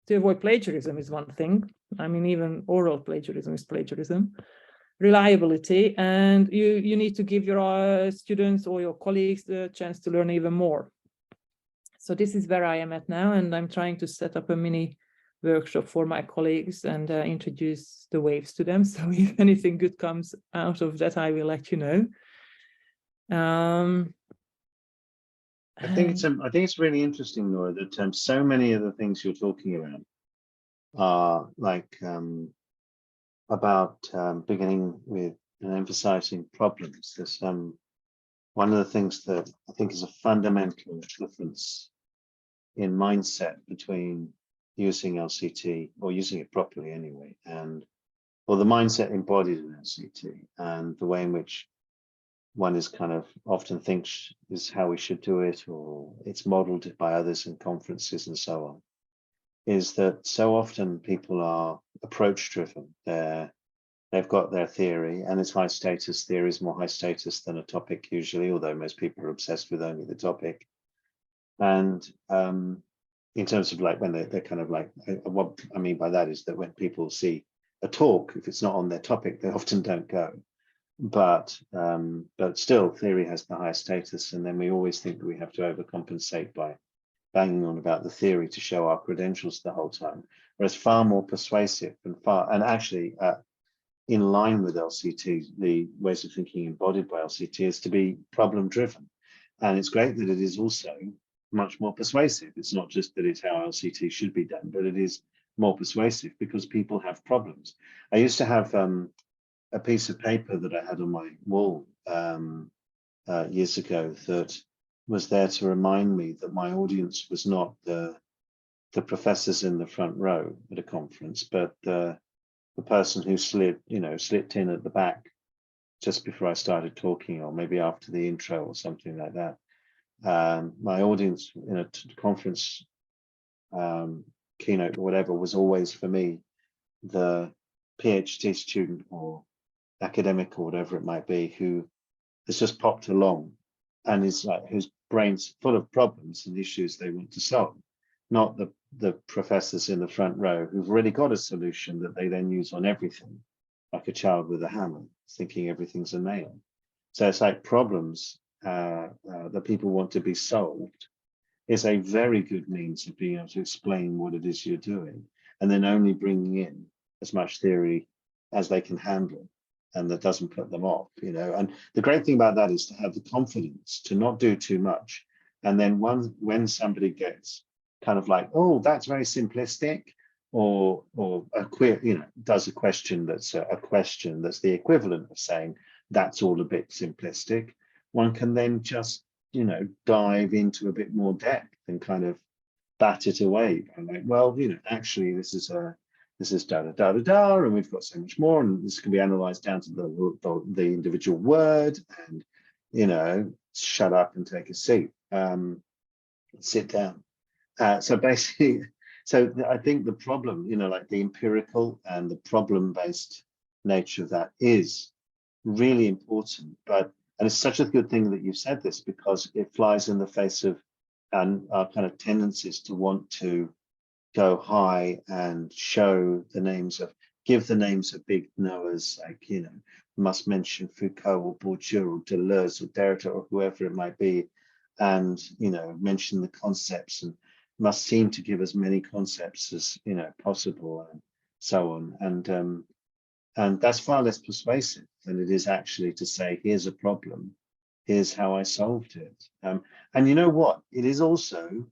to avoid plagiarism is one thing. I mean, even oral plagiarism is plagiarism. Reliability, and you need to give your students or your colleagues the chance to learn even more. So this is where I am at now, and I'm trying to set up a mini workshop for my colleagues and introduce the waves to them. So if anything good comes out of that, I will let you know. I think it's really interesting, Nóra, that so many of the things you're talking about are like about beginning with and emphasizing problems. There's one of the things that I think is a fundamental difference in mindset between using LCT, or using it properly anyway, or the mindset embodied in LCT and the way in which one is kind of often thinks is how we should do it, or it's modeled by others in conferences and so on, is that so often people are approach driven. They've got their theory, and it's high status. Theory is more high status than a topic usually, although most people are obsessed with only the topic. And in terms of like when they're kind of like, what I mean by that is that when people see a talk, if it's not on their topic, they often don't go. But still, theory has the highest status, and then we always think that we have to overcompensate by banging on about the theory to show our credentials the whole time. Whereas far more persuasive and actually in line with LCT, the ways of thinking embodied by LCT is to be problem driven, and it's great that it is also much more persuasive. It's not just that it's how LCT should be done, but it is more persuasive because people have problems. I used to have a piece of paper that I had on my wall years ago that was there to remind me that my audience was not the professors in the front row at a conference, but the the person who slipped in at the back just before I started talking, or maybe after the intro or something like that. My audience in a conference keynote or whatever was always for me the PhD student or academic or whatever it might be who has just popped along and is like whose brain's full of problems and issues they want to solve, not the professors in the front row who've already got a solution that they then use on everything, like a child with a hammer, thinking everything's a nail. So it's like problems that people want to be solved is a very good means of being able to explain what it is you're doing, and then only bringing in as much theory as they can handle, and that doesn't put them off, And the great thing about that is to have the confidence to not do too much. And then when somebody gets kind of like, oh, that's very simplistic, or does a question that's the equivalent of saying that's all a bit simplistic, one can then just dive into a bit more depth and kind of bat it away. I'm like, well, actually this is da da da da da, and we've got so much more, and this can be analyzed down to the individual word, and shut up and take a seat, sit down. So basically, I think the problem, like the empirical and the problem-based nature of that is really important. And it's such a good thing that you've said this, because it flies in the face of our kind of tendencies to want to go high and give the names of big knowers, like, must mention Foucault or Bourdieu or Deleuze or Derrida or whoever it might be, and, mention the concepts, and must seem to give as many concepts as, possible, and so on. And that's far less persuasive than it is actually to say, here's a problem, here's how I solved it. And you know what? It is also,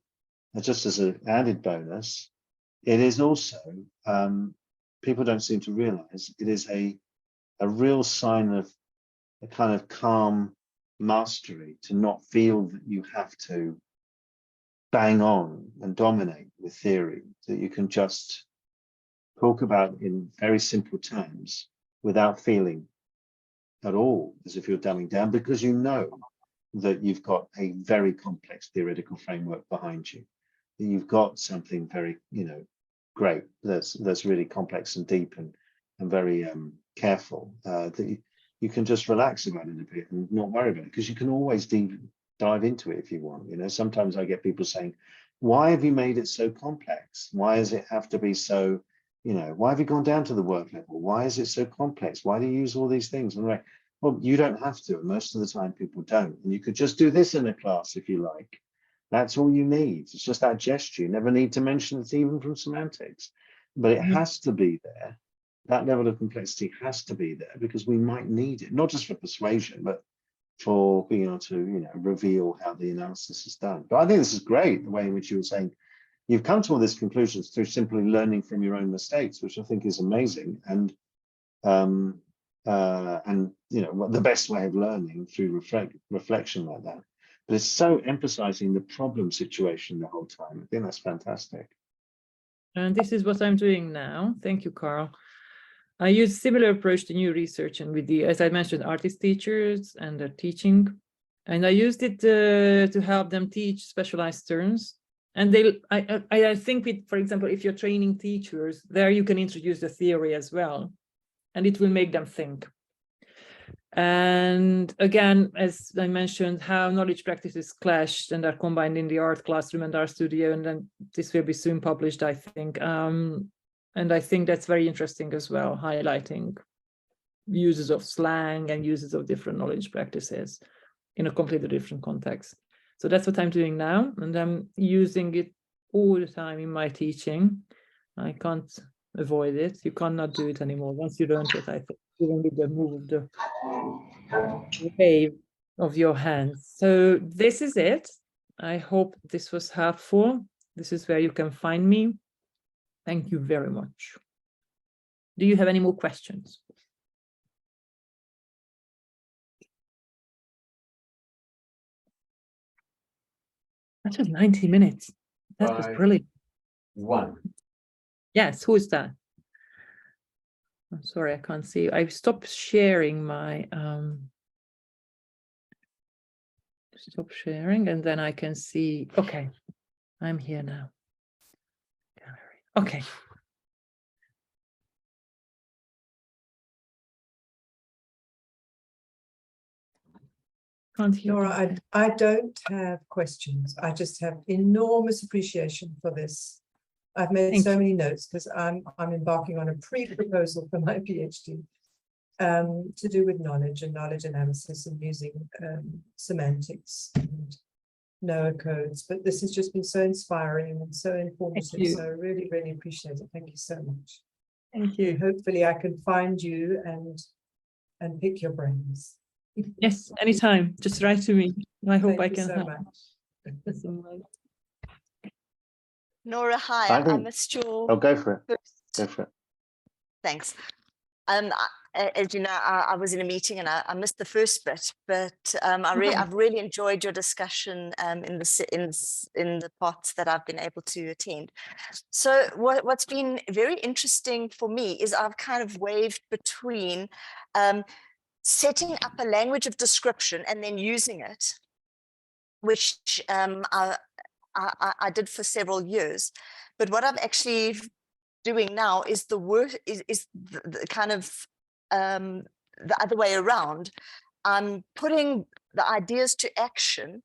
just as an added bonus, it is also, people don't seem to realize, it is a real sign of a kind of calm mastery to not feel that you have to bang on and dominate with theory, that you can just talk about in very simple terms without feeling at all as if you're dumbing down, because you know that you've got a very complex theoretical framework behind you, that you've got something very, great, that's really complex and deep and very careful, that you can just relax about it a bit and not worry about it, because you can always dive into it if you want. Sometimes I get people saying, why have you made it so complex? Why does it have to be so, why have you gone down to the word level? Why is it so complex? Why do you use all these things? And I'm like, well, you don't have to. And most of the time people don't. And you could just do this in a class if you like. That's all you need. It's just that gesture. You never need to mention it even from semantics. But it has to be there. That level of complexity has to be there, because we might need it, not just for persuasion, but for being able to, reveal how the analysis is done. But I think this is great, the way in which you were saying you've come to all these conclusions through simply learning from your own mistakes, which I think is amazing. And the best way of learning through reflection like that. But it's so emphasizing the problem situation the whole time. I think that's fantastic. And this is what I'm doing now. Thank you, Carl. I use similar approach to new research and with the, as I mentioned, artist teachers and their teaching. And I used it to help them teach specialized terms. And I think with, for example, if you're training teachers, there you can introduce the theory as well, and it will make them think. And again, as I mentioned, how knowledge practices clashed and are combined in the art classroom and art studio, and then this will be soon published, I think. And I think that's very interesting as well, highlighting uses of slang and uses of different knowledge practices in a completely different context. So that's what I'm doing now, and I'm using it all the time in my teaching. I can't avoid it. You cannot do it anymore. Once you learned it, I think, even with the move of the wave of your hands. So this is it. I hope this was helpful. This is where you can find me. Thank you very much. Do you have any more questions? That was 90 minutes. That was brilliant. One. Yes, who is that? I'm sorry, I can't see. I've stopped sharing my stop sharing, and then I can see. Okay, I'm here now. Okay. Can't hear. Nóra, I don't have questions. I just have enormous appreciation for this. I've made so many notes because I'm embarking on a pre-proposal for my PhD to do with knowledge and knowledge analysis and using semantics and Noah codes. But this has just been so inspiring and so informative. So I really, really appreciate it. Thank you so much. Thank you. And hopefully I can find you and pick your brains. Yes, anytime. Just write to me. I hope I can help. So much. Nóra, hi. I missed your. Oh, go for it. Go for it. Thanks. As you know, I was in a meeting and I missed the first bit, but I've really enjoyed your discussion in the parts that I've been able to attend. So what's been very interesting for me is I've kind of waved between setting up a language of description and then using it, which I did for several years. But what I'm actually doing now is the work is the kind of the other way around. I'm putting the ideas to action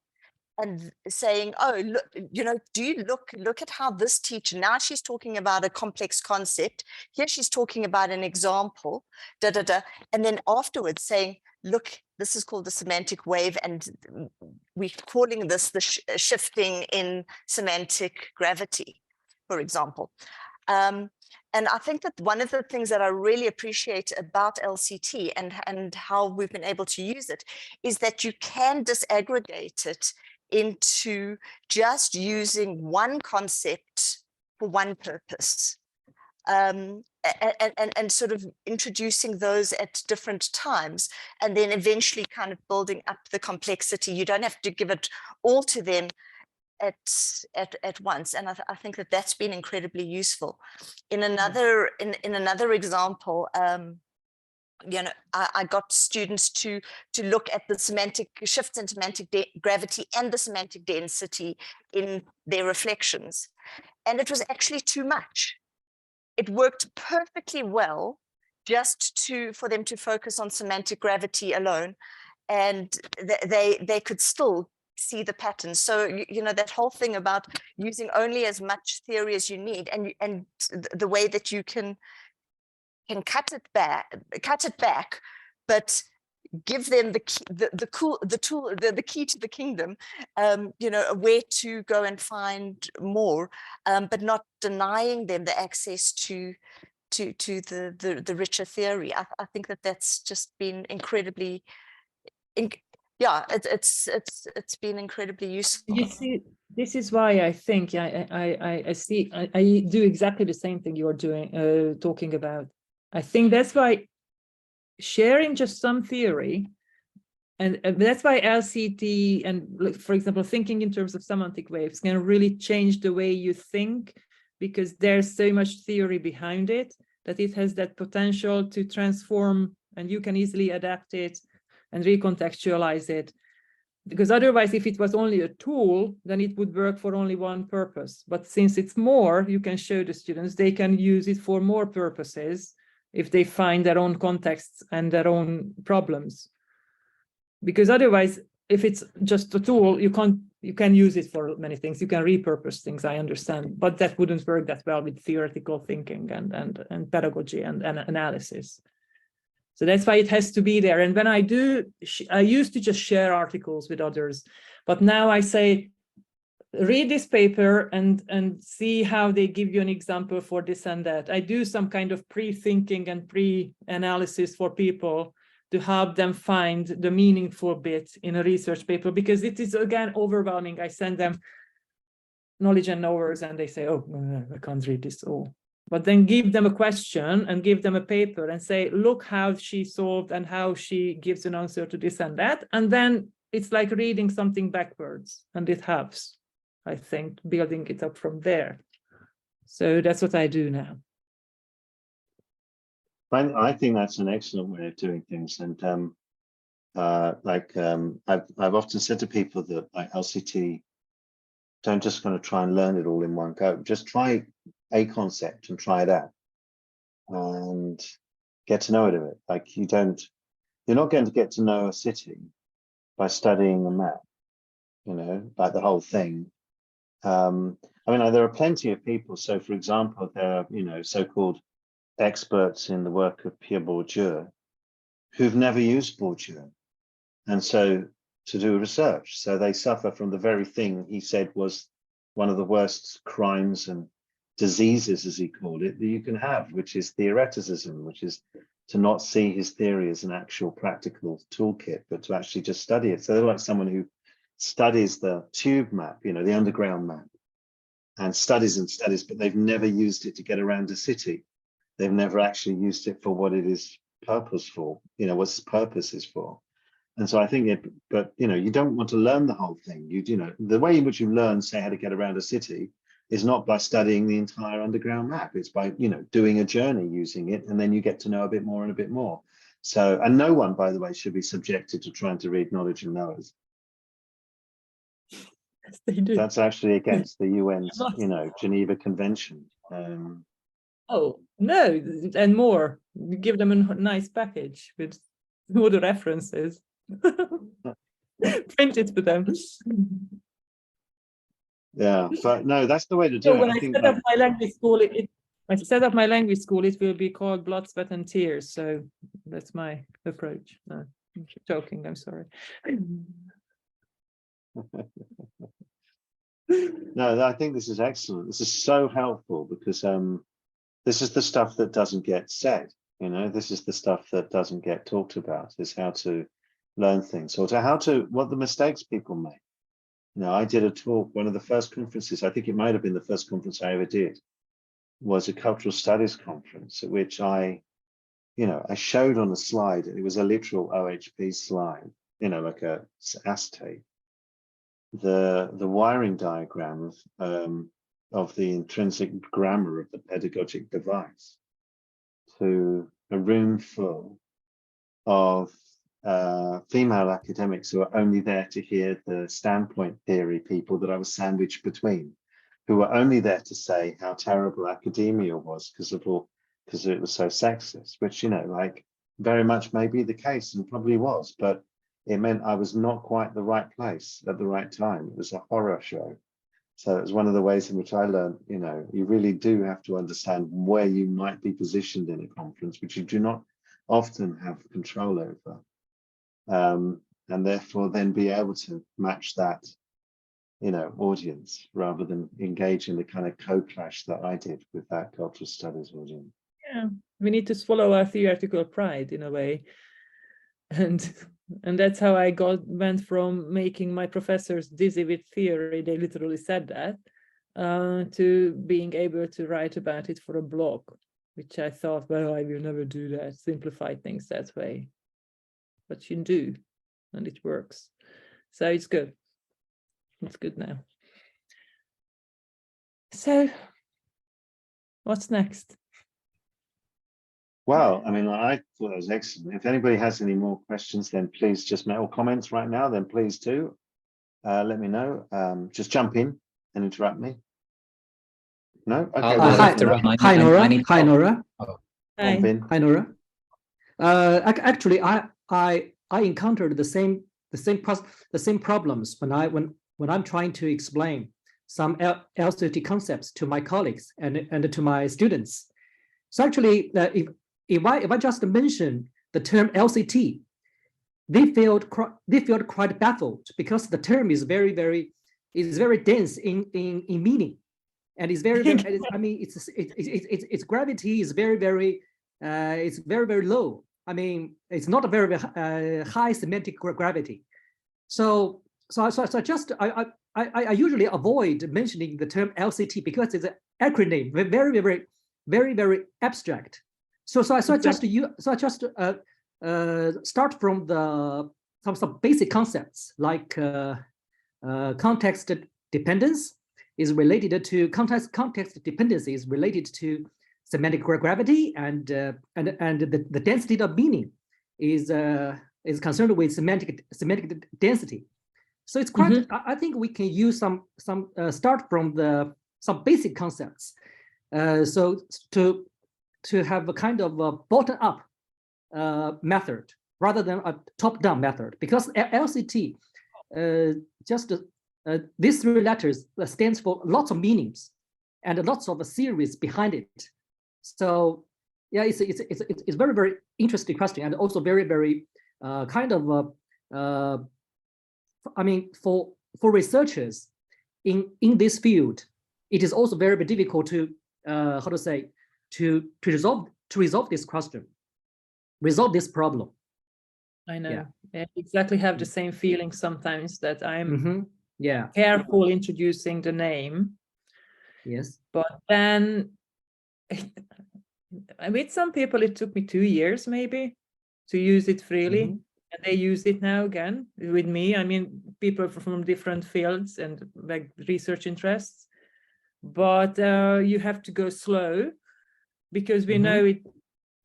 and saying, oh, look, you know, do you look at how this teacher, now she's talking about a complex concept. Here she's talking about an example, and then afterwards saying, look, this is called the semantic wave, and we're calling this the shifting in semantic gravity, for example. And I think that one of the things that I really appreciate about LCT and how we've been able to use it is that you can disaggregate it into just using one concept for one purpose, and sort of introducing those at different times, and then eventually kind of building up the complexity. You don't have to give it all to them at once, and I think that that's been incredibly useful. In another example, you know, I got students to look at the semantic shifts in semantic gravity and the semantic density in their reflections, and it was actually too much. It worked perfectly well just for them to focus on semantic gravity alone, and they could still see the pattern. So you know, that whole thing about using only as much theory as you need, and the way that you can cut it back, but give them the key to the kingdom, you know, where to go and find more, but not denying them the access to the richer theory. I think that that's just been incredibly, yeah, it's been incredibly useful. You see, this is why I think I do exactly the same thing you are doing, talking about. I think that's why sharing just some theory, and that's why LCT and, for example, thinking in terms of semantic waves can really change the way you think, because there's so much theory behind it that it has that potential to transform, and you can easily adapt it and recontextualize it. Because otherwise, if it was only a tool, then it would work for only one purpose. But since it's more, you can show the students they can use it for more purposes if they find their own contexts and their own problems. Because otherwise, if it's just a tool, you can use it for many things. You can repurpose things, I understand, but that wouldn't work that well with theoretical thinking and pedagogy and analysis. So that's why it has to be there. And when I used to just share articles with others, but now I say, read this paper and see how they give you an example for this and that. I do some kind of pre-thinking and pre-analysis for people to help them find the meaningful bit in a research paper, because it is, again, overwhelming. I send them knowledge and knowers and they say, oh, I can't read this all. But then give them a question and give them a paper and say, look how she solved and how she gives an answer to this and that. And then it's like reading something backwards, and it helps, I think, building it up from there. So that's what I do now. I think that's an excellent way of doing things. And I've often said to people that like LCT, don't just kind of try and learn it all in one go. Just try a concept and try it out and get to know it a bit. Like you're not going to get to know a city by studying a map, you know, like the whole thing. I mean, there are plenty of people. So for example, there are, you know, so-called experts in the work of Pierre Bourdieu who've never used Bourdieu. And so to do research. So they suffer from the very thing he said was one of the worst crimes and diseases, as he called it, that you can have, which is theoreticism, which is to not see his theory as an actual practical toolkit, but to actually just study it. So they're like someone who studies the tube map, you know, the underground map, and studies and studies, but they've never used it to get around a city. They've never actually used it for what it is purpose for, you know, what its purpose is for. And so I think but you know, you don't want to learn the whole thing. You know, the way in which you learn, say, how to get around a city is not by studying the entire underground map. It's by, you know, doing a journey using it, and then you get to know a bit more and a bit more. So, and no one, by the way, should be subjected to trying to read knowledge and knowers. Yes, they do. That's actually against the UN's, you know, Geneva Convention. Oh, no, and more. You give them a nice package with all the references. Print it for them. Yeah, but no, that's the way to do So it. when I set up my language school, I set up my language school, it will be called Blood, Sweat and Tears. So that's my approach. No, I'm joking, I'm sorry. No, I think this is excellent. This is so helpful because this is the stuff that doesn't get said. You know, this is the stuff that doesn't get talked about, is how to learn things, or to what the mistakes people make. You know, I did a talk, one of the first conferences, I think it might have been the first conference I ever did, was a cultural studies conference at which I showed on a slide, it was a literal OHP slide, you know, like a acetate, the wiring diagram of the intrinsic grammar of the pedagogic device to a room full of female academics who are only there to hear the standpoint theory people that I was sandwiched between, who were only there to say how terrible academia was because it was so sexist, which, you know, like very much may be the case and probably was, but it meant I was not quite the right place at the right time. It was a horror show. So it was one of the ways in which I learned, you know, you really do have to understand where you might be positioned in a conference, which you do not often have control over. And therefore then be able to match that, you know, audience rather than engage in the kind of co-clash that I did with that cultural studies audience. Yeah, we need to swallow our theoretical pride in a way. And that's how I went from making my professors dizzy with theory, they literally said that, to being able to write about it for a blog, which I thought, well, I will never do that, simplify things that way. But you do, and it works. So it's good. It's good now. So what's next? Well, I mean, I thought that was excellent. If anybody has any more questions, then please just make, or comments right now, then please do. Let me know. Just jump in and interrupt me. No? Okay. Hi, Nóra. Hi, Nóra. Hi, Nóra. Actually, I encountered the same problems when I'm trying to explain some LCT concepts to my colleagues and to my students. So actually, if I just mention the term LCT, they felt quite baffled because the term is very dense in meaning, and it's very I mean its gravity is very low. I mean, it's not a very high semantic gravity. So I usually avoid mentioning the term LCT because it's an acronym, very abstract. So I just start from some basic concepts like context dependence is related to context dependency is related to semantic gravity and the density of meaning is concerned with semantic density. So it's quite. I think we can use some start from some basic concepts. So to have a kind of a bottom-up method rather than a top-down method, because LCT these three letters stands for lots of meanings and lots of a series behind it. So yeah, it's very, very interesting question, and also very, very kind of I mean, for researchers in this field, it is also very, very difficult to how to say to resolve this question, resolve this problem. I know. Yeah. I exactly have the same feeling sometimes, that I'm yeah, careful introducing the name. Yes. But then with some people, it took me 2 years maybe to use it freely. And they use it now again with me. I mean, people from different fields and like research interests. But you have to go slow, because we know it.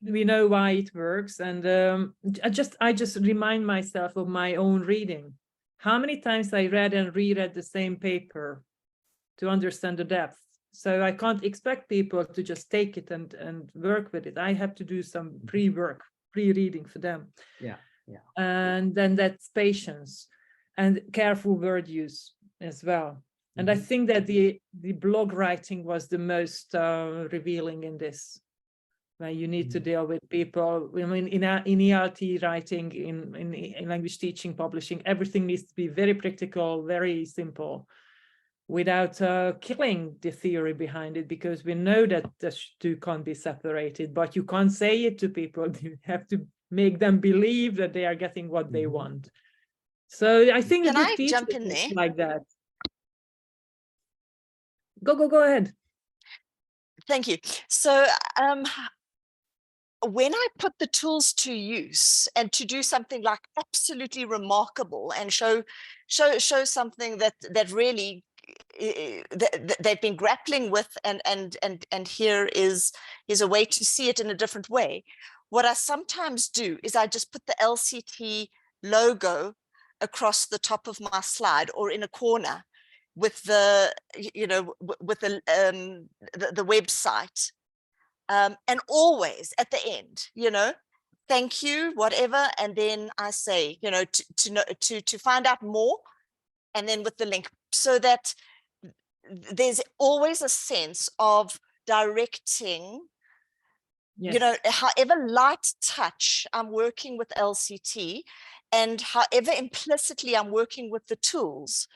We know why it works. And I just remind myself of my own reading. How many times I read and reread the same paper to understand the depth. So I can't expect people to just take it and work with it. I have to do some pre-work, pre-reading for them. Yeah. And then that's patience and careful word use as well. And I think that the blog writing was the most revealing in this, where you need to deal with people. I mean, in ELT writing, in language teaching, publishing, everything needs to be very practical, very simple, without killing the theory behind it, because we know that the two can't be separated, but you can't say it to people. You have to make them believe that they are getting what they want. So I think Can I teachers jump in there? like that. Go ahead. Thank you. So when I put the tools to use and to do something like absolutely remarkable and show something that really they've been grappling with, and here is a way to see it in a different way. What I sometimes do is I just put the LCT logo across the top of my slide or in a corner with the, with the website, and always at the end, thank you, whatever, and then I say, to find out more, and then with the link, so that there's always a sense of directing. Yes. However light touch I'm working with LCT, and however implicitly I'm working with the tools,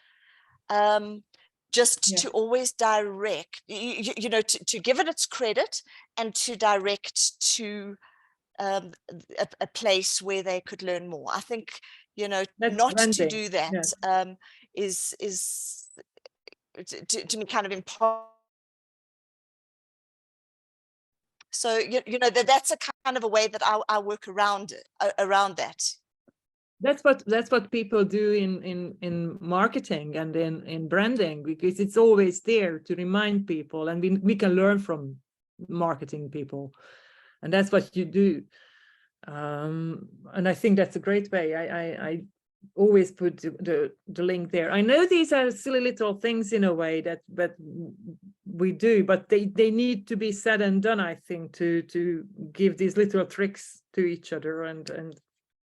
to always direct, to give it its credit, and to direct to a place where they could learn more. I think, not to do that is to me kind of important. So, that's a kind of a way that I work around that. That's what people do in marketing and in branding, because it's always there to remind people, and we can learn from marketing people, and that's what you do. And I think that's a great way. I always put the link there. I know these are silly little things in a way that we do, but they need to be said and done, I think, to give these little tricks to each other and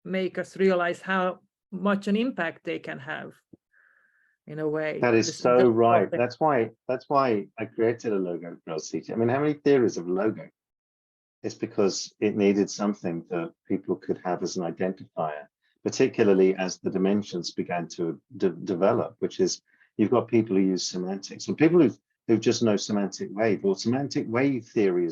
make us realize how much an impact they can have in a way. That is so right. That's why I created a logo for LCT. I mean, how many theories of logo? It's because it needed something that people could have as an identifier, particularly as the dimensions began to develop, which is, you've got people who use semantics, and people who just know semantic wave, or semantic wave theory,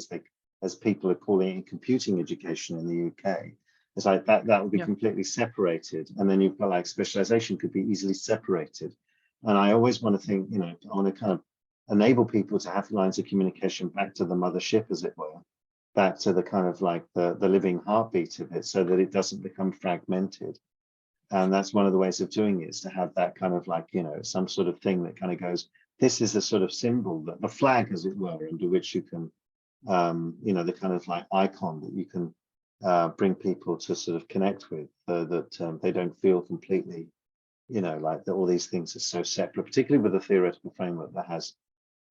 as people are calling it in computing education in the UK. It's like that would be completely separated. And then you've got like specialization could be easily separated. And I always want to think, I want to kind of enable people to have lines of communication back to the mothership, as it were, back to the kind of like the living heartbeat of it, so that it doesn't become fragmented. And that's one of the ways of doing it, is to have that kind of like, some sort of thing that kind of goes, this is a sort of symbol, that the flag, as it were, under which you can you know, the kind of like icon that you can bring people to sort of connect with, so that they don't feel completely, you know, like that all these things are so separate, particularly with a theoretical framework that has,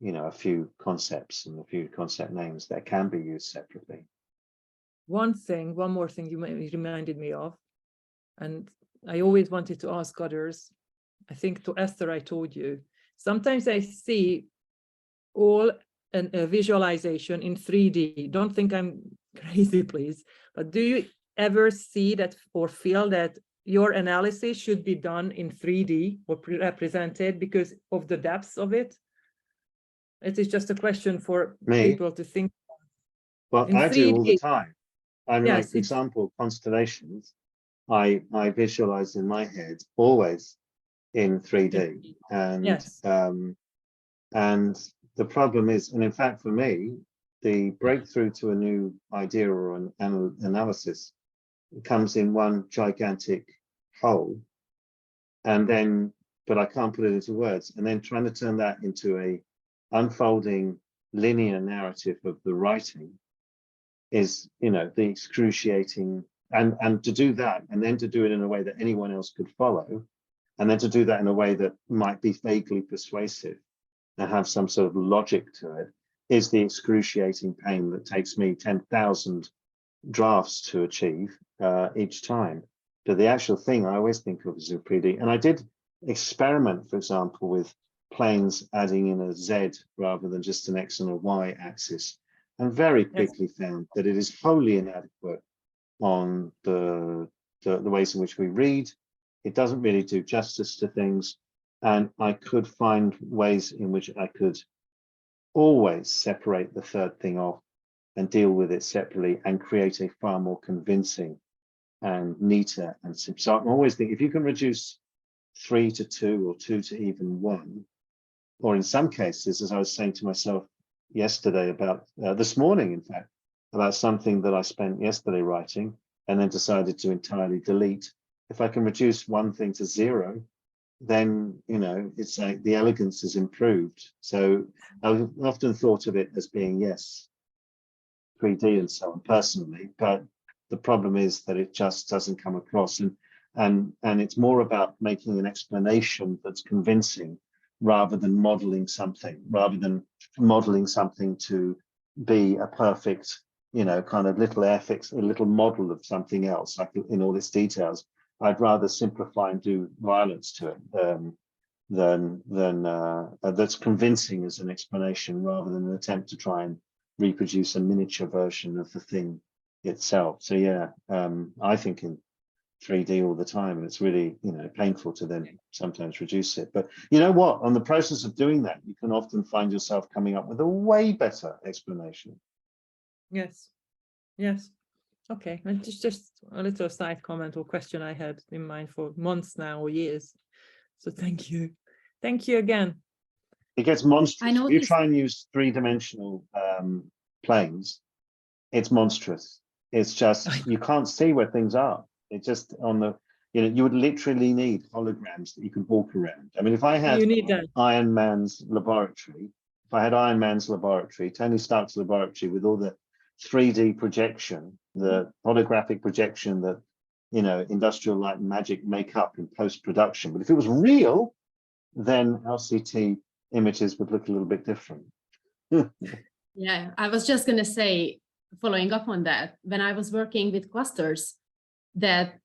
you know, a few concepts and a few concept names that can be used separately. One more thing you reminded me of, and I always wanted to ask others. I think to Esther, I told you, sometimes I see all a visualization in 3D. Don't think I'm crazy, please. But do you ever see that or feel that your analysis should be done in 3D or represented because of the depths of it? It is just a question for people to think. Well, I do all the time. I mean, like, for example, constellations, I visualize in my head always in 3D. And and the problem is, and in fact, for me, the breakthrough to a new idea or an analysis comes in one gigantic whole, and then, but I can't put it into words, and then trying to turn that into a unfolding linear narrative of the writing is, you know, the excruciating, and to do that, and then to do it in a way that anyone else could follow, and then to do that in a way that might be vaguely persuasive and have some sort of logic to it, is the excruciating pain that takes me 10,000 drafts to achieve each time. But the actual thing I always think of as a 3D, and I did experiment, for example, with planes adding in a Z rather than just an X and a Y axis, and very quickly found that it is wholly inadequate on the ways in which we read. It doesn't really do justice to things. And I could find ways in which I could always separate the third thing off and deal with it separately and create a far more convincing and neater and simple. So I'm always thinking, if you can reduce 3 to 2 or 2 to even 1, or in some cases, as I was saying to myself yesterday about, this morning, in fact, about something that I spent yesterday writing and then decided to entirely delete. If I can reduce one thing to 0, then, you know, it's like the elegance is improved. So I've often thought of it as being, yes, 3D and so on personally, but the problem is that it just doesn't come across, and it's more about making an explanation that's convincing rather than modeling something, to be a perfect, you know, kind of little airfix, a little model of something else, like in all its details. I'd rather simplify and do violence to it than that's convincing as an explanation, rather than an attempt to try and reproduce a miniature version of the thing itself. So yeah, I think in 3D all the time, and it's really, you know, painful to then sometimes reduce it. But you know what? On the process of doing that, you can often find yourself coming up with a way better explanation. Yes. Yes. Okay, and just a little side comment or question I had in mind for months now or years. So thank you. Thank you again. It gets monstrous. If you try and use 3-dimensional planes, it's monstrous. It's just, you can't see where things are. It's just on the, you know, you would literally need holograms that you could walk around. I mean, if I had Iron Man's laboratory, Tony Stark's laboratory with all the 3D projection, the holographic projection that, you know, Industrial Light and Magic make up in post-production. But if it was real, then LCT images would look a little bit different. Yeah, I was just going to say, following up on that, when I was working with clusters that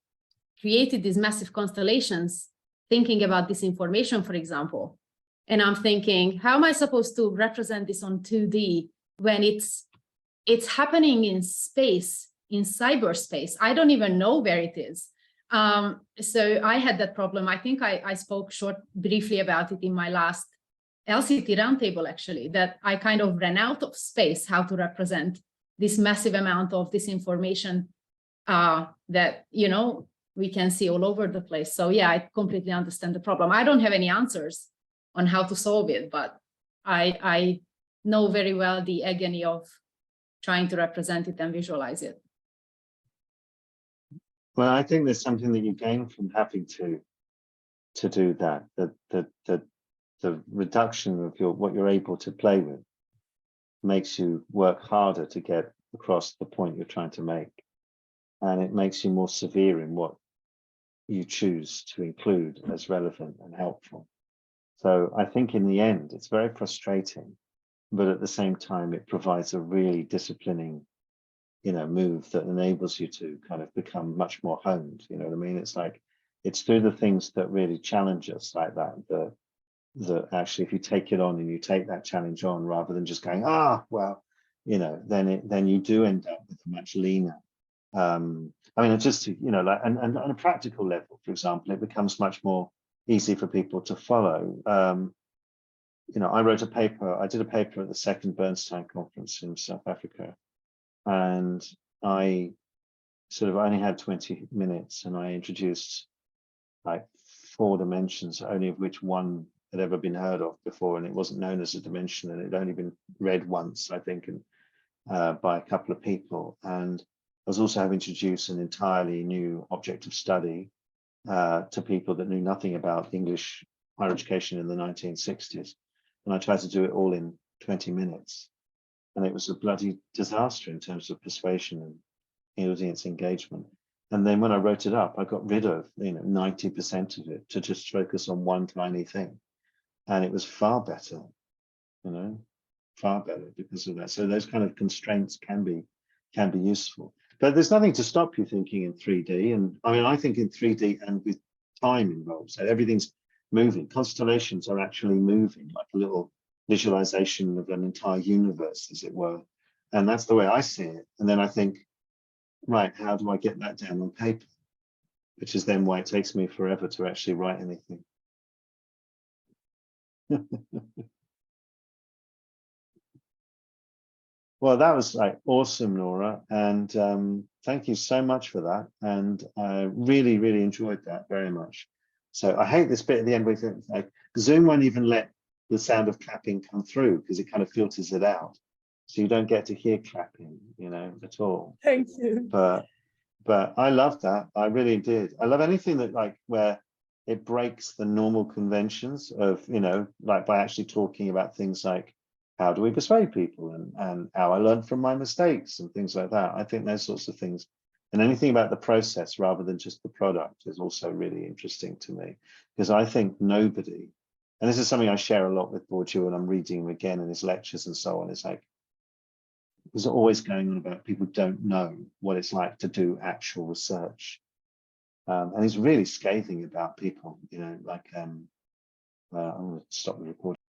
created these massive constellations, thinking about this information, for example, and I'm thinking, how am I supposed to represent this on 2D when it's happening in space, in cyberspace? I don't even know where it is. So I had that problem. I think I spoke briefly about it in my last LCT roundtable, actually, that I kind of ran out of space how to represent this massive amount of this information that, you know, we can see all over the place. So yeah, I completely understand the problem. I don't have any answers on how to solve it, but I know very well the agony of trying to represent it and visualize it. Well, I think there's something that you gain from having to do that, the reduction of what you're able to play with. makes you work harder to get across the point you're trying to make. And it makes you more severe in what you choose to include as relevant and helpful. So I think in the end, it's very frustrating, but at the same time, it provides a really disciplining, move that enables you to kind of become much more honed. You know what I mean? It's like, it's through the things that really challenge us like that, that actually, if you take it on and you take that challenge on, rather than just going, then you do end up with a much leaner. I mean, just, like, and on a practical level, for example, it becomes much more easy for people to follow. I wrote a paper, I did a paper at the second Bernstein conference in South Africa, and I sort of only had 20 minutes, and I introduced like 4 dimensions, only of which one had ever been heard of before, and it wasn't known as a dimension, and it had only been read once, I think, and by a couple of people. And I was also having to introduce an entirely new object of study to people that knew nothing about English higher education in the 1960s. And I tried to do it all in 20 minutes. And it was a bloody disaster in terms of persuasion and audience engagement. And then when I wrote it up, I got rid of 90% of it to just focus on one tiny thing. And it was far better, far better because of that. So those kind of constraints can be useful. But there's nothing to stop you thinking in 3D. And I mean, I think in 3D and with time involved. So everything's moving. Constellations are actually moving, like a little visualization of an entire universe, as it were. And that's the way I see it. And then I think, right, how do I get that down on paper? Which is then why it takes me forever to actually write anything. Well, that was like awesome, Nóra, and thank you so much for that. And I really, really enjoyed that very much. So I hate this bit at the end where like Zoom won't even let the sound of clapping come through because it kind of filters it out, so you don't get to hear clapping, at all. Thank you. But I love that. I really did. I love anything that like where it breaks the normal conventions of like by actually talking about things like, how do we persuade people and how I learned from my mistakes and things like that. I think those sorts of things, and anything about the process rather than just the product, is also really interesting to me, because I think nobody, and this is something I share a lot with Bourdieu and I'm reading him again in his lectures and so on, it's like, there's always going on about people don't know what it's like to do actual research. And he's really scathing about people, like, I'm going to stop the recording.